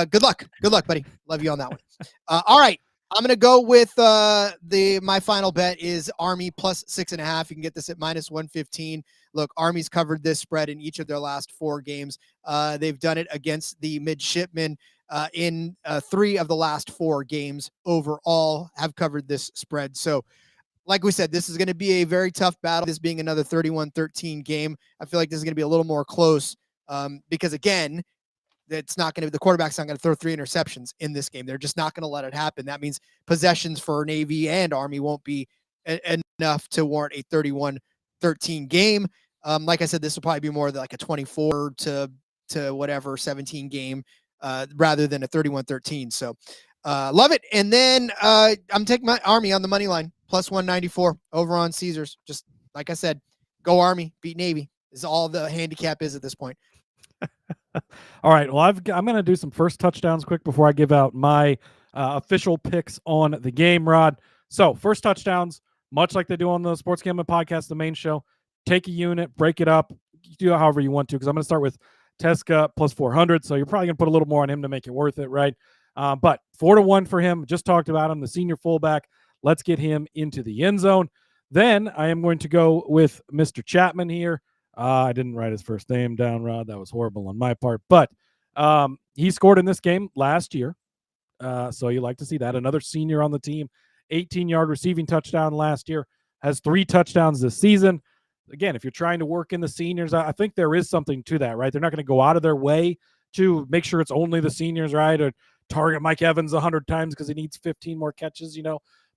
good luck. Good luck, buddy. Love you on that one. All right. I'm going to go with my final bet is Army plus 6.5. You can get this at minus 115. Look, Army's covered this spread in each of their last 4 games. They've done it against the Midshipmen in 3 of the last 4 games overall have covered this spread. So like we said, this is going to be a very tough battle. This being another 31-13 game. I feel like this is going to be a little more close because again, it's not going to, the quarterback's not going to throw 3 interceptions in this game. They're just not going to let it happen. That means possessions for Navy and Army won't be enough to warrant a 31-13 game. Like I said, this will probably be more like a 24 to whatever 17 game rather than a 31-13. So love it. And then I'm taking my Army on the money line plus 194 over on Caesars. Just like I said, go Army, beat Navy is all the handicap is at this point. All right. Well, I'm going to do some first touchdowns quick before I give out my official picks on the game, Rod. So first touchdowns, much like they do on the Sports Gambling Podcast, the main show, take a unit, break it up, do it however you want to, because I'm going to start with Tecza plus 400. So you're probably going to put a little more on him to make it worth it, right? But 4-1 for him. Just talked about him, the senior fullback. Let's get him into the end zone. Then I am going to go with Mr. Chapman here. I didn't write his first name down, Rod. That was horrible on my part. But he scored in this game last year. So you like to see that. Another senior on the team, 18-yard receiving touchdown last year, has 3 touchdowns this season. Again, if you're trying to work in the seniors, I think there is something to that, right? They're not going to go out of their way to make sure it's only the seniors, right? Or target Mike Evans 100 times because he needs 15 more catches,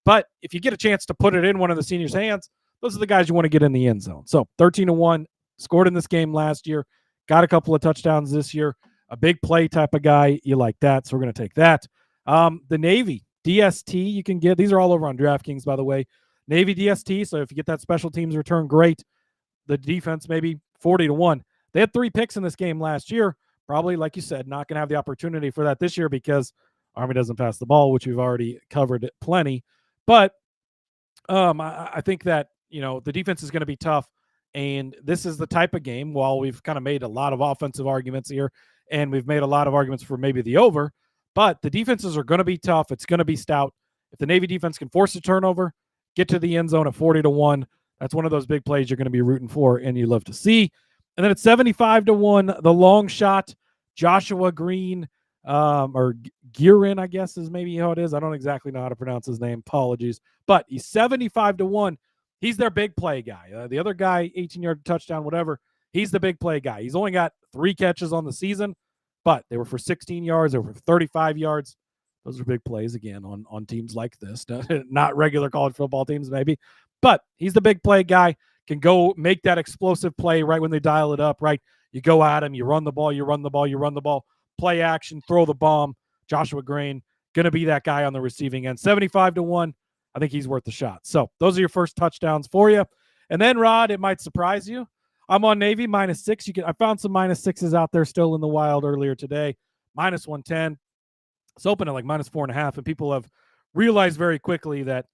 But if you get a chance to put it in one of the seniors' hands, those are the guys you want to get in the end zone. So 13-1, scored in this game last year, got a couple of touchdowns this year, a big play type of guy. You like that, so we're going to take that. The Navy DST you can get. These are all over on DraftKings, by the way. Navy DST, so if you get that special teams return, great. The defense, maybe 40-1. They had 3 picks in this game last year. Probably, like you said, not going to have the opportunity for that this year because Army doesn't pass the ball, which we've already covered plenty. But I think that, the defense is going to be tough. And this is the type of game, while we've kind of made a lot of offensive arguments here, and we've made a lot of arguments for maybe the over, but the defenses are going to be tough. It's going to be stout. If the Navy defense can force a turnover, get to the end zone at 40-1, that's one of those big plays you're going to be rooting for and you love to see. And then at 75-1, the long shot, Joshua Green, or Guerin, I guess is maybe how it is. I don't exactly know how to pronounce his name. Apologies. But he's 75-1. He's their big play guy. The other guy, 18-yard touchdown, whatever, he's the big play guy. He's only got 3 catches on the season, but they were for 16 yards. They were for 35 yards. Those are big plays, again, on teams like this. Not regular college football teams, maybe. But he's the big play guy, can go make that explosive play right when they dial it up, right? You go at him, you run the ball, you run the ball, you run the ball, play action, throw the bomb. Joshua Green, going to be that guy on the receiving end. 75-1, I think he's worth the shot. So those are your first touchdowns for you. And then, Rod, it might surprise you. I'm on Navy, -6. I found some -6s out there still in the wild earlier today. -110. It's open at like -4.5, and people have realized very quickly that,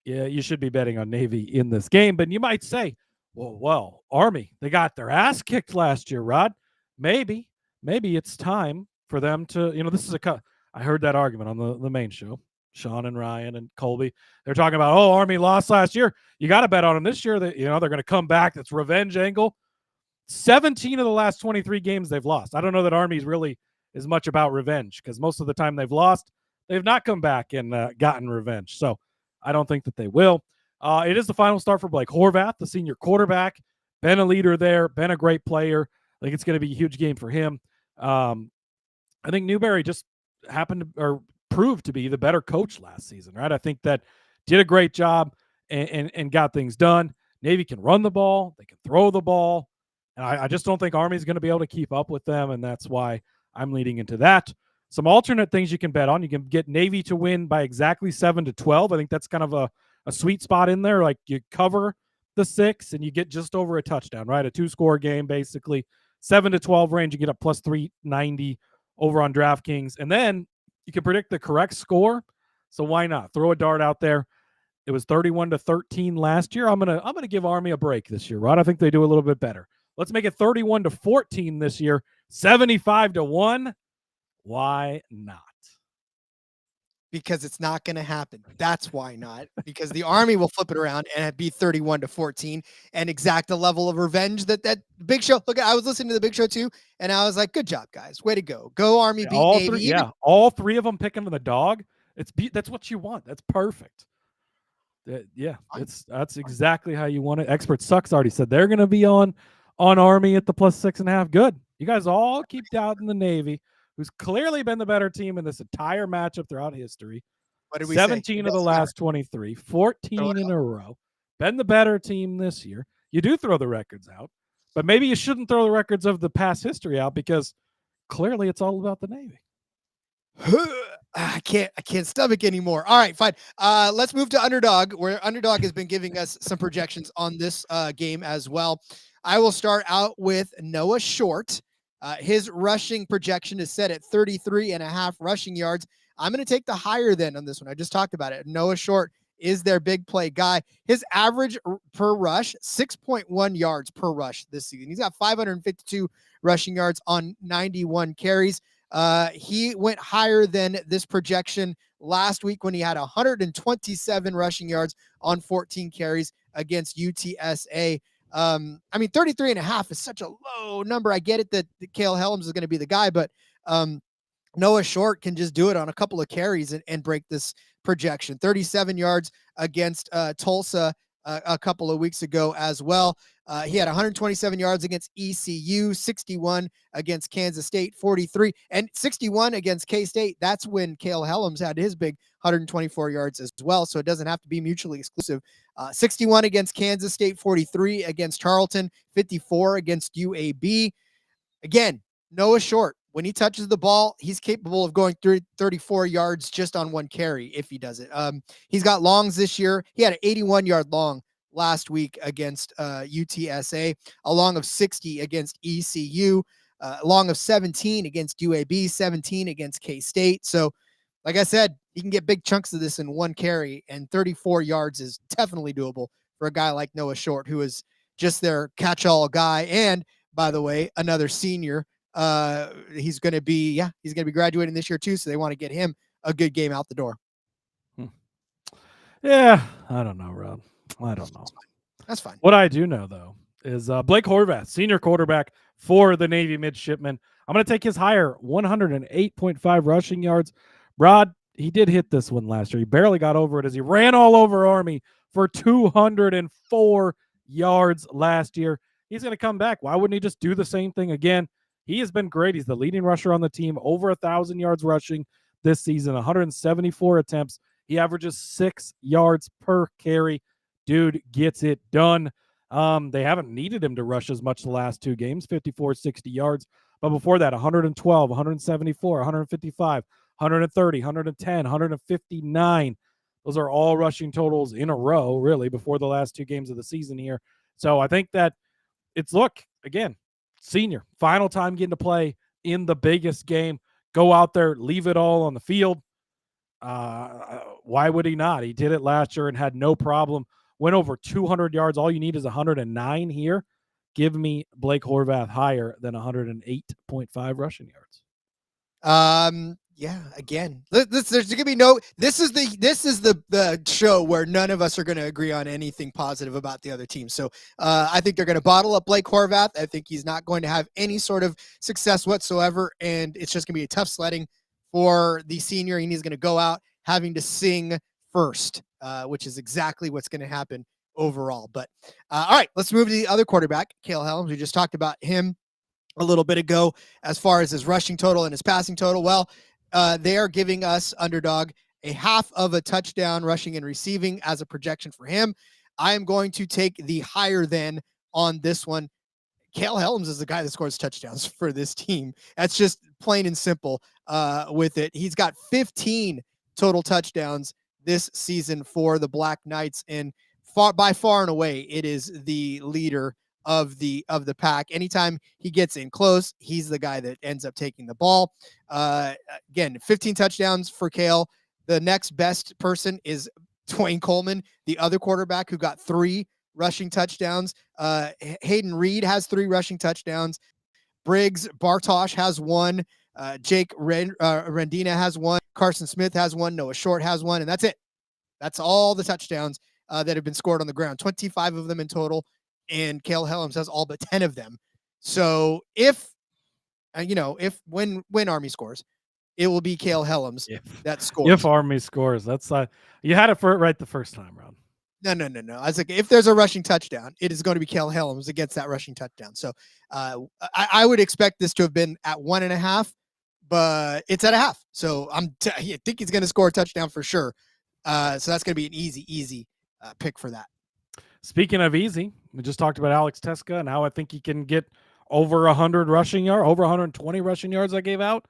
yeah, you should be betting on Navy in this game. But you might say, well, Army, they got their ass kicked last year, Rod. Maybe it's time for them to, this is I heard that argument on the main show. Sean and Ryan and Colby, they're talking about, Army lost last year. You got to bet on them this year. That they're going to come back. That's revenge angle. 17 of the last 23 games they've lost. I don't know that Army's really as much about revenge because most of the time they've lost, they've not come back and gotten revenge. So I don't think that they will. It is the final start for Blake Horvath, the senior quarterback. Been a leader there, been a great player. I think it's going to be a huge game for him. I think Newberry just proved to be the better coach last season, right? I think that did a great job and got things done. Navy can run the ball. They can throw the ball. And I just don't think Army's going to be able to keep up with them, and that's why I'm leading into that. Some alternate things you can bet on. You can get Navy to win by exactly 7-12. I think that's kind of a sweet spot in there. Like you cover the 6 and you get just over a touchdown, right? A 2-score game, basically. 7-12 range, you get a plus 390 over on DraftKings. And then you can predict the correct score. So why not? Throw a dart out there. It was 31-13 last year. I'm gonna give Army a break this year, Rod. I think they do a little bit better. Let's make it 31-14 this year. 75-1. Why not? Because it's not going to happen. That's why not. Because the Army will flip it around and be 31-14 and exact a level of revenge that Big Show. Look, I was listening to the Big Show too, and I was like, "Good job, guys! Way to go! Go Army! Beat Navy!" All 3 of them picking the dog. That's what you want. That's perfect. That's exactly how you want it. Expert Sucks already said they're going to be on Army at the plus 6.5. Good. You guys all keep doubting the Navy, who's clearly been the better team in this entire matchup throughout history. What did we 17 of the last 23, 14 in a row. Been the better team this year. You do throw the records out, but maybe you shouldn't throw the records of the past history out because clearly it's all about the Navy. I can't stomach anymore. All right, fine. Let's move to Underdog, where Underdog has been giving us some projections on this game as well. I will start out with Noah Short. His rushing projection is set at 33.5 rushing yards. I'm going to take the higher then on this one. I just talked about it. Noah Short is their big play guy. His average per rush, 6.1 yards per rush this season. He's got 552 rushing yards on 91 carries. He went higher than this projection last week when he had 127 rushing yards on 14 carries against UTSA. 33.5 is such a low number. I get it that Cale Hellums is going to be the guy, but Noah Short can just do it on a couple of carries and break this projection. 37 yards against Tulsa a couple of weeks ago as well. He had 127 yards against ECU, 61 against Kansas State, 43, and 61 against K-State. That's when Cale Hellums had his big 124 yards as well, so it doesn't have to be mutually exclusive. 61 against Kansas State, 43 against Charlton, 54 against UAB. Again, Noah Short, when he touches the ball, he's capable of going through 34 yards just on one carry if he does it. He's got longs this year. He had an 81-yard long last week against UTSA, a long of 60 against ECU, a long of 17 against UAB, 17 against K-State. So, like I said, he can get big chunks of this in one carry, and 34 yards is definitely doable for a guy like Noah Short, who is just their catch-all guy. And, by the way, another senior. He's going to be graduating this year too. So they want to get him a good game out the door. Yeah. I don't know, Rob. I don't know. That's fine. What I do know though is Blake Horvath, senior quarterback for the Navy Midshipmen. I'm going to take his higher, 108.5 rushing yards. Rod, he did hit this one last year. He barely got over it as he ran all over Army for 204 yards last year. He's going to come back. Why wouldn't he just do the same thing again? He has been great. He's the leading rusher on the team, over 1,000 yards rushing this season, 174 attempts. He averages 6 yards per carry. Dude gets it done. They haven't needed him to rush as much the last 2 games, 54, 60 yards. But before that, 112, 174, 155, 130, 110, 159. Those are all rushing totals in a row, really, before the last 2 games of the season here. So I think that it's, look, again, senior, final time getting to play in the biggest game. Go out there, leave it all on the field. Why would he not? He did it last year and had no problem. Went over 200 yards. All you need is 109 here. Give me Blake Horvath higher than 108.5 rushing yards. Yeah, again, there's gonna be no. This is the show where none of us are going to agree on anything positive about the other team. So I think they're going to bottle up Blake Horvath. I think he's not going to have any sort of success whatsoever, and it's just going to be a tough sledding for the senior. And he's going to go out having to sing first, which is exactly what's going to happen overall. But all right, let's move to the other quarterback, Cale Hellums. We just talked about him a little bit ago as far as his rushing total and his passing total. Well, they are giving us Underdog a half of a touchdown rushing and receiving as a projection for him. I am going to take the higher than on this one. Cale Hellums is the guy that scores touchdowns for this team. That's just plain and simple with it. He's got 15 total touchdowns this season for the Black Knights, and by far and away, it is the leader of the pack. Anytime he gets in close, he's the guy that ends up taking the ball. Again, 15 touchdowns for Cale. The next best person is Dwayne Coleman, the other quarterback who got 3 rushing touchdowns. Hayden Reed has 3 rushing touchdowns. Briggs Bartosh has 1. Jake Rendina has 1. Carson Smith has 1. Noah Short has 1. And that's it. That's all the touchdowns that have been scored on the ground. 25 of them in total. And Cale Hellums has all but 10 of them. So when Army scores, it will be Cale Hellums that scores. If Army scores, that's you had it for it right the first time, Rob. No. I was like, if there's a rushing touchdown, it is going to be Cale Hellums against that rushing touchdown. So I would expect this to have been at 1.5, but it's at a half. So I think he's going to score a touchdown for sure. So that's going to be an easy pick for that. Speaking of easy, we just talked about Alex Tecza and how I think he can get over 100 rushing yards, over 120 rushing yards I gave out.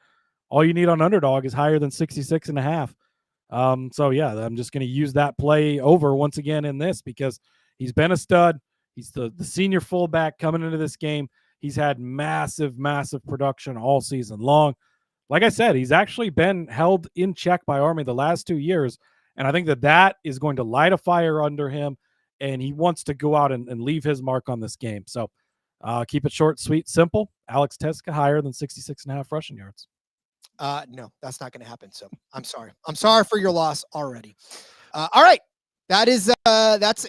All you need on Underdog is higher than 66.5. So yeah, I'm just going to use that play over once again in this because he's been a stud. He's the senior fullback coming into this game. He's had massive production all season long. Like I said, he's actually been held in check by Army the last 2 years. And I think that is going to light a fire under him. And he wants to go out and leave his mark on this game. So keep it short, sweet, simple. Alex Tecza higher than 66.5 rushing yards. No, that's not going to happen. So I'm sorry. I'm sorry for your loss already. All right. That's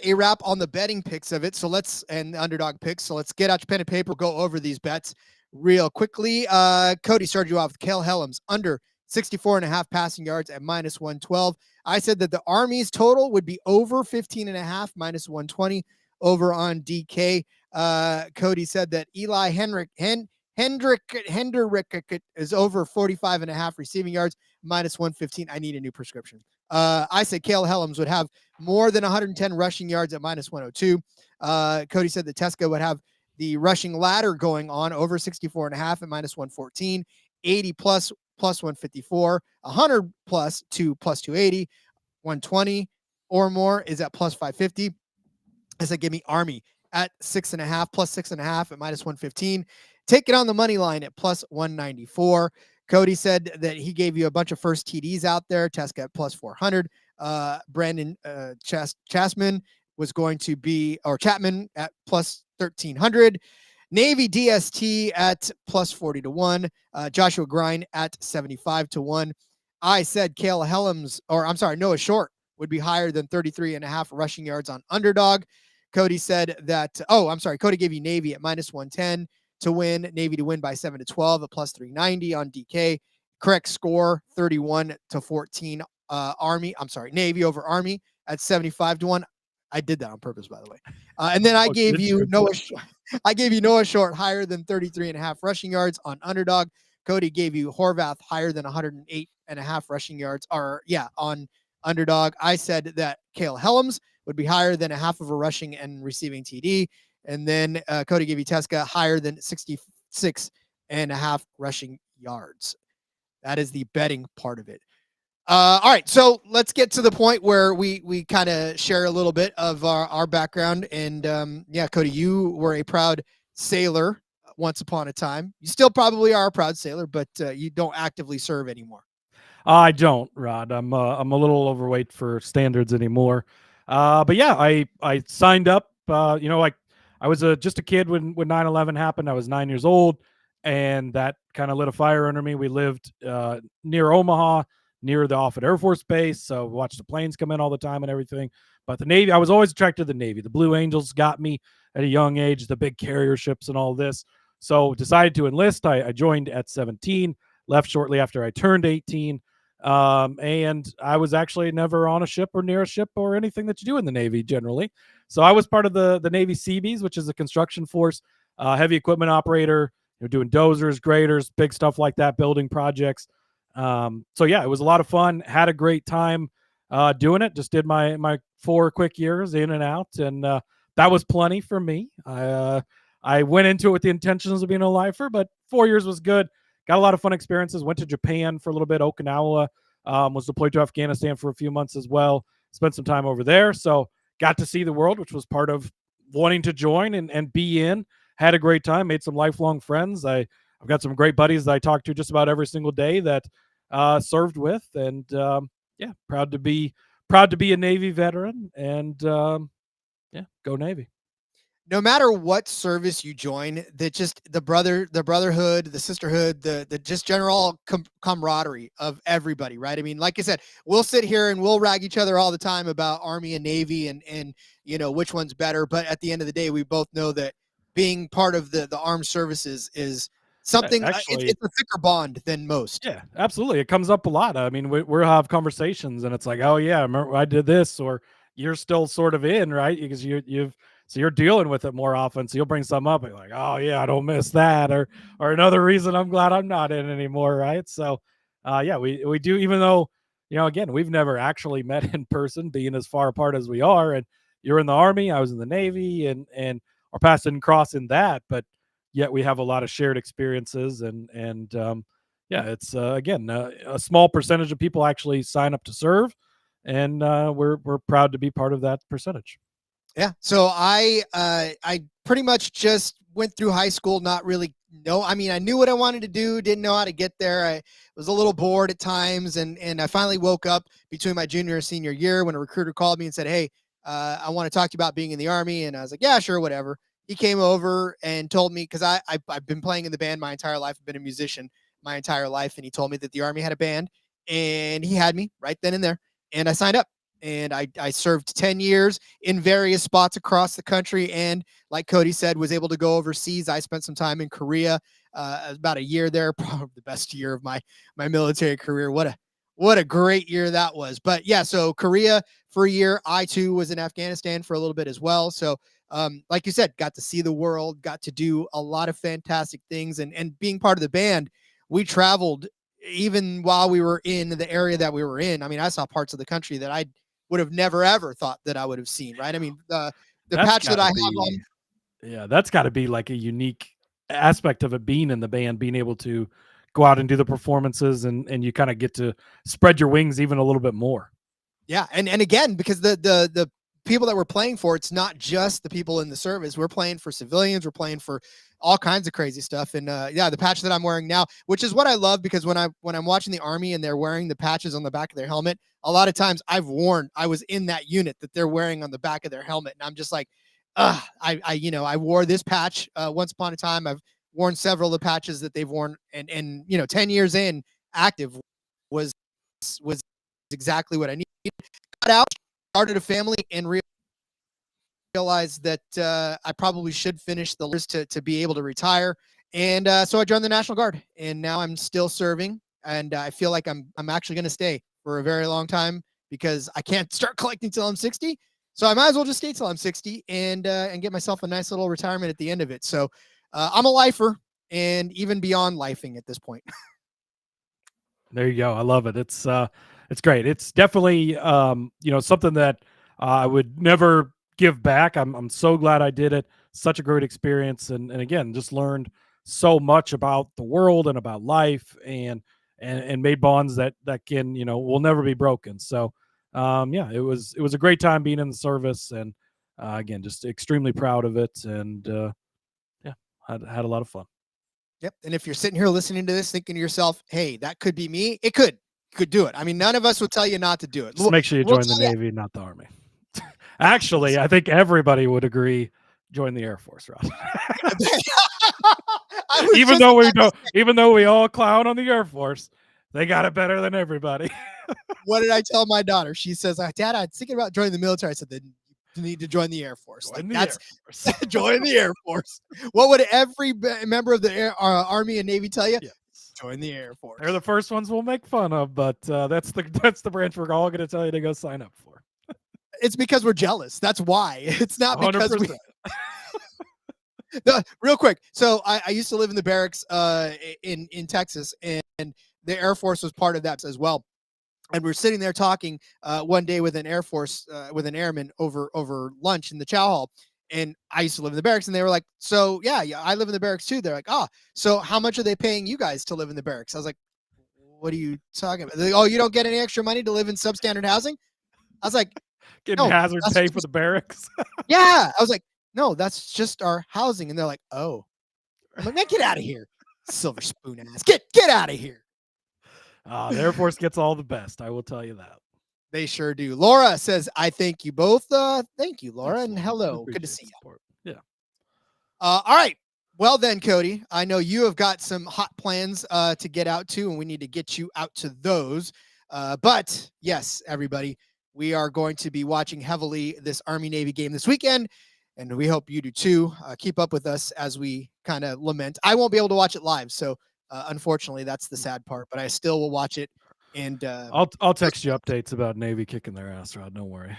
a wrap on the betting picks of it. So and Underdog picks. So let's get out your pen and paper, go over these bets real quickly. Cody started you off with Cale Hellums under 64.5 passing yards at -112. I said that the Army's total would be over 15.5, -120 over on DK. Cody said that Eli Hendrick is over 45.5 receiving yards, -115. I need a new prescription. I said Cale Hellums would have more than 110 rushing yards at -102. Cody said that Tecza would have the rushing ladder going on over 64.5 at -114, 80 plus 154, 100 plus to plus 280, 120 or more is at plus 550. I said, give me Army at 6.5 plus 6.5 at -115. Take it on the money line at plus 194. Cody said that he gave you a bunch of first TDs out there. Tecza at plus 400. Brandon Chapman was going to be, or Chapman at plus 1300. Navy DST at plus 40 to 1. Joshua Grind at 75 to 1. I said Cale Hellums, or I'm sorry, Noah Short would be higher than 33.5 rushing yards on Underdog. Cody said that, Cody gave you Navy at -110 to win, Navy to win by 7 to 12 at plus 390 on DK. Correct score 31 to 14. Navy over Army at 75 to 1. I did that on purpose, by the way. And then I gave you Noah Short higher than 33.5 rushing yards on Underdog. Cody gave you Horvath higher than 108.5 rushing yards on Underdog. I said that Cale Hellums would be higher than a half of a rushing and receiving TD. And then Cody gave you Tecza higher than 66.5 rushing yards. That is the betting part of it. All right, so let's get to the point where we kind of share a little bit of our background. And Cody, you were a proud sailor once upon a time. You still probably are a proud sailor, but you don't actively serve anymore. I don't, Rod. I'm a little overweight for standards anymore. But yeah, I signed up. I was just a kid when 9/11 happened. I was 9 years old, and that kind of lit a fire under me. We lived near Omaha, near the Offutt Air Force Base, so we watched the planes come in all the time and everything. But the Navy, I was always attracted to the Navy. The Blue Angels got me at a young age, the big carrier ships and all this. So decided to enlist. I joined at 17, left shortly after I turned 18. And I was actually never on a ship or near a ship or anything that you do in the Navy generally. So I was part of the Navy Seabees, which is a construction force, heavy equipment operator, doing dozers, graders, big stuff like that, building projects. So yeah, it was a lot of fun. Had a great time doing it. Just did my 4 quick years in and out, and that was plenty for me. I went into it with the intentions of being a lifer, but 4 years was good. Got a lot of fun experiences. Went to Japan for a little bit. Okinawa, was deployed to Afghanistan for a few months as well. Spent some time over there. So got to see the world, which was part of wanting to join and be in. Had a great time. Made some lifelong friends. I've got some great buddies that I talk to just about every single day that served with. And proud to be a Navy veteran. And go Navy. No matter what service you join, the brotherhood, the sisterhood, the just general camaraderie of everybody, right? I mean, like I said, we'll sit here and we'll rag each other all the time about Army and Navy and which one's better. But at the end of the day, we both know that being part of the armed services is something, actually, it's a thicker bond than most. Yeah, absolutely. It comes up a lot. I mean, we'll have conversations and it's like, oh yeah, I remember I did this, or you're still sort of in, right? Because you're dealing with it more often. So you'll bring some up and like, oh yeah, I don't miss that. Or another reason I'm glad I'm not in anymore. Right. So we do, even though, again, we've never actually met in person, being as far apart as we are. And you're in the Army, I was in the Navy, and our paths didn't cross in that, but yet we have a lot of shared experiences. And it's again, a small percentage of people actually sign up to serve. And we're proud to be part of that percentage. Yeah. So I pretty much just went through high school, not really I knew what I wanted to do, didn't know how to get there. I was a little bored at times. And I finally woke up between my junior and senior year when a recruiter called me and said, hey, I want to talk to you about being in the Army. And I was like, yeah, sure. Whatever. He came over and told me, cause I've been playing in the band my entire life. I've been a musician my entire life. And he told me that the Army had a band, and he had me right then and there. And I signed up. And I served 10 years in various spots across the country. And like Cody said, was able to go overseas. I spent some time in Korea. about a year there, probably the best year of my military career. What a great year that was. But yeah, so Korea for a year. I too was in Afghanistan for a little bit as well. So like you said, got to see the world, got to do a lot of fantastic things, and being part of the band, we traveled even while we were in the area that we were in. I mean, I saw parts of the country that I would have never ever thought that I would have seen. Right? I mean, the patch that I have on. Yeah, that's got to be like a unique aspect of it, being in the band, being able to go out and do the performances, and you kind of get to spread your wings even a little bit more. Yeah, and again, because the people that we're playing for, it's not just the people in the service. We're playing for civilians. We're playing for all kinds of crazy stuff. And yeah, the patch that I'm wearing now, which is what I love, because when I'm watching the Army and they're wearing the patches on the back of their helmet, a lot of times I was in that unit that they're wearing on the back of their helmet, and I'm just like, I wore this patch once upon a time. I've worn several of the patches that they've worn, and 10 years in active was exactly what I needed. Got out, started a family, and realized that I probably should finish the list to be able to retire. And so I joined the National Guard, and now I'm still serving, and I feel like I'm actually going to stay for a very long time, because I can't start collecting till I'm 60. So I might as well just stay till I'm 60 and get myself a nice little retirement at the end of it. So I'm a lifer, and even beyond lifing at this point. There you go. I love it. It's great. It's definitely something that I would never give back. I'm so glad I did it. Such a great experience, and again, just learned so much about the world and about life, and made bonds that can will never be broken. So it was a great time being in the service, and again, just extremely proud of it, and had a lot of fun. Yep. And if you're sitting here listening to this thinking to yourself, hey, that could be me, it could do it. I mean, none of us would tell you not to do it. Just make sure you join the Navy, not the Army. Actually, I think everybody would agree, join the Air Force, Rod. Even though we all clown on the Air Force, they got it better than everybody. What did I tell my daughter? She says, Dad, I'm thinking about joining the military. I said, then you need to join the Air Force. Join the Air Force. What would every member of the Army and Navy tell you? Yes. Join the Air Force. They're the first ones we'll make fun of, but that's the branch we're all going to tell you to go sign up for. It's because we're jealous. That's why. It's not because 100%. No, real quick. So I used to live in the barracks in Texas, and the Air Force was part of that as well. And we were sitting there talking one day with an Air Force, with an airman over lunch in the chow hall. And I used to live in the barracks, and they were like, so yeah, I live in the barracks too. They're like, so how much are they paying you guys to live in the barracks? I was like, what are you talking about? They're like, oh, you don't get any extra money to live in substandard housing? I was like, getting hazard pay for the barracks. Yeah. I was like, no, that's just our housing. And they're like, oh. I'm like, man, get out of here. Silver spoon ass. Get out of here. The Air Force gets all the best. I will tell you that. They sure do. Laura says, I thank you both. Thank you, Laura, and hello. Good to see you. Yeah. All right. Well then, Cody, I know you have got some hot plans to get out to, and we need to get you out to those. But yes, everybody, we are going to be watching heavily this Army-Navy game this weekend, and we hope you do too. Keep up with us as we kind of lament. I won't be able to watch it live, so unfortunately, that's the sad part. But I still will watch it. And I'll text you updates about Navy kicking their ass, Rod. Don't worry.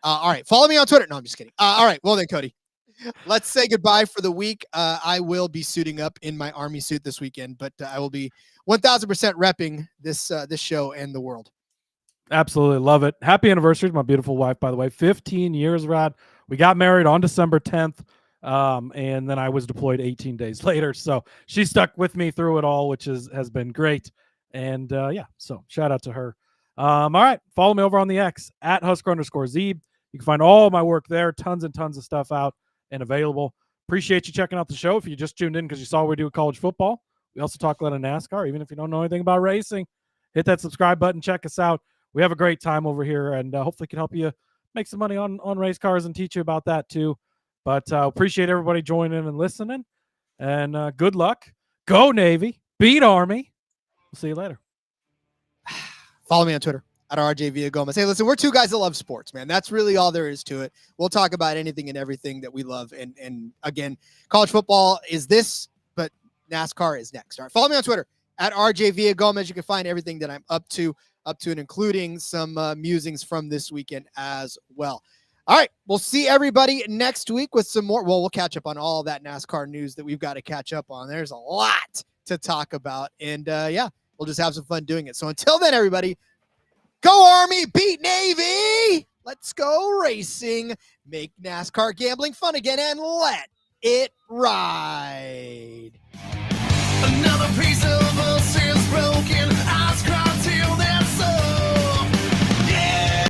All right, follow me on Twitter. No, I'm just kidding. All right, well then, Cody, let's say goodbye for the week. I will be suiting up in my Army suit this weekend, but I will be 1,000% repping this show and the world. Absolutely love it. Happy anniversary to my beautiful wife, by the way. 15 years, Rod. We got married on December 10th, and then I was deployed 18 days later. So she stuck with me through it all, which has been great. And so shout out to her. All right, follow me over on the X at Husker_Zeeb. You can find all my work there. Tons and tons of stuff out and available. Appreciate you checking out the show. If you just tuned in because you saw we do college football, we also talk a lot of NASCAR. Even if you don't know anything about racing, hit that subscribe button. Check us out. We have a great time over here, and hopefully can help you make some money on race cars and teach you about that too. But appreciate everybody joining and listening. And good luck. Go Navy. Beat Army. We'll see you later. Follow me on Twitter at RJ Villagomez. Hey, listen, we're two guys that love sports, man. That's really all there is to it. We'll talk about anything and everything that we love. And again, college football is this, but NASCAR is next. All right, follow me on Twitter at RJ Villagomez. You can find everything that I'm up to and including some musings from this weekend as well. All right, we'll see everybody next week with some more. Well, we'll catch up on all that NASCAR news that we've got to catch up on. There's a lot to talk about, and we'll just have some fun doing it. So until then, everybody, go Army, beat Navy. Let's go racing, make NASCAR gambling fun again, and let it ride. Another piece of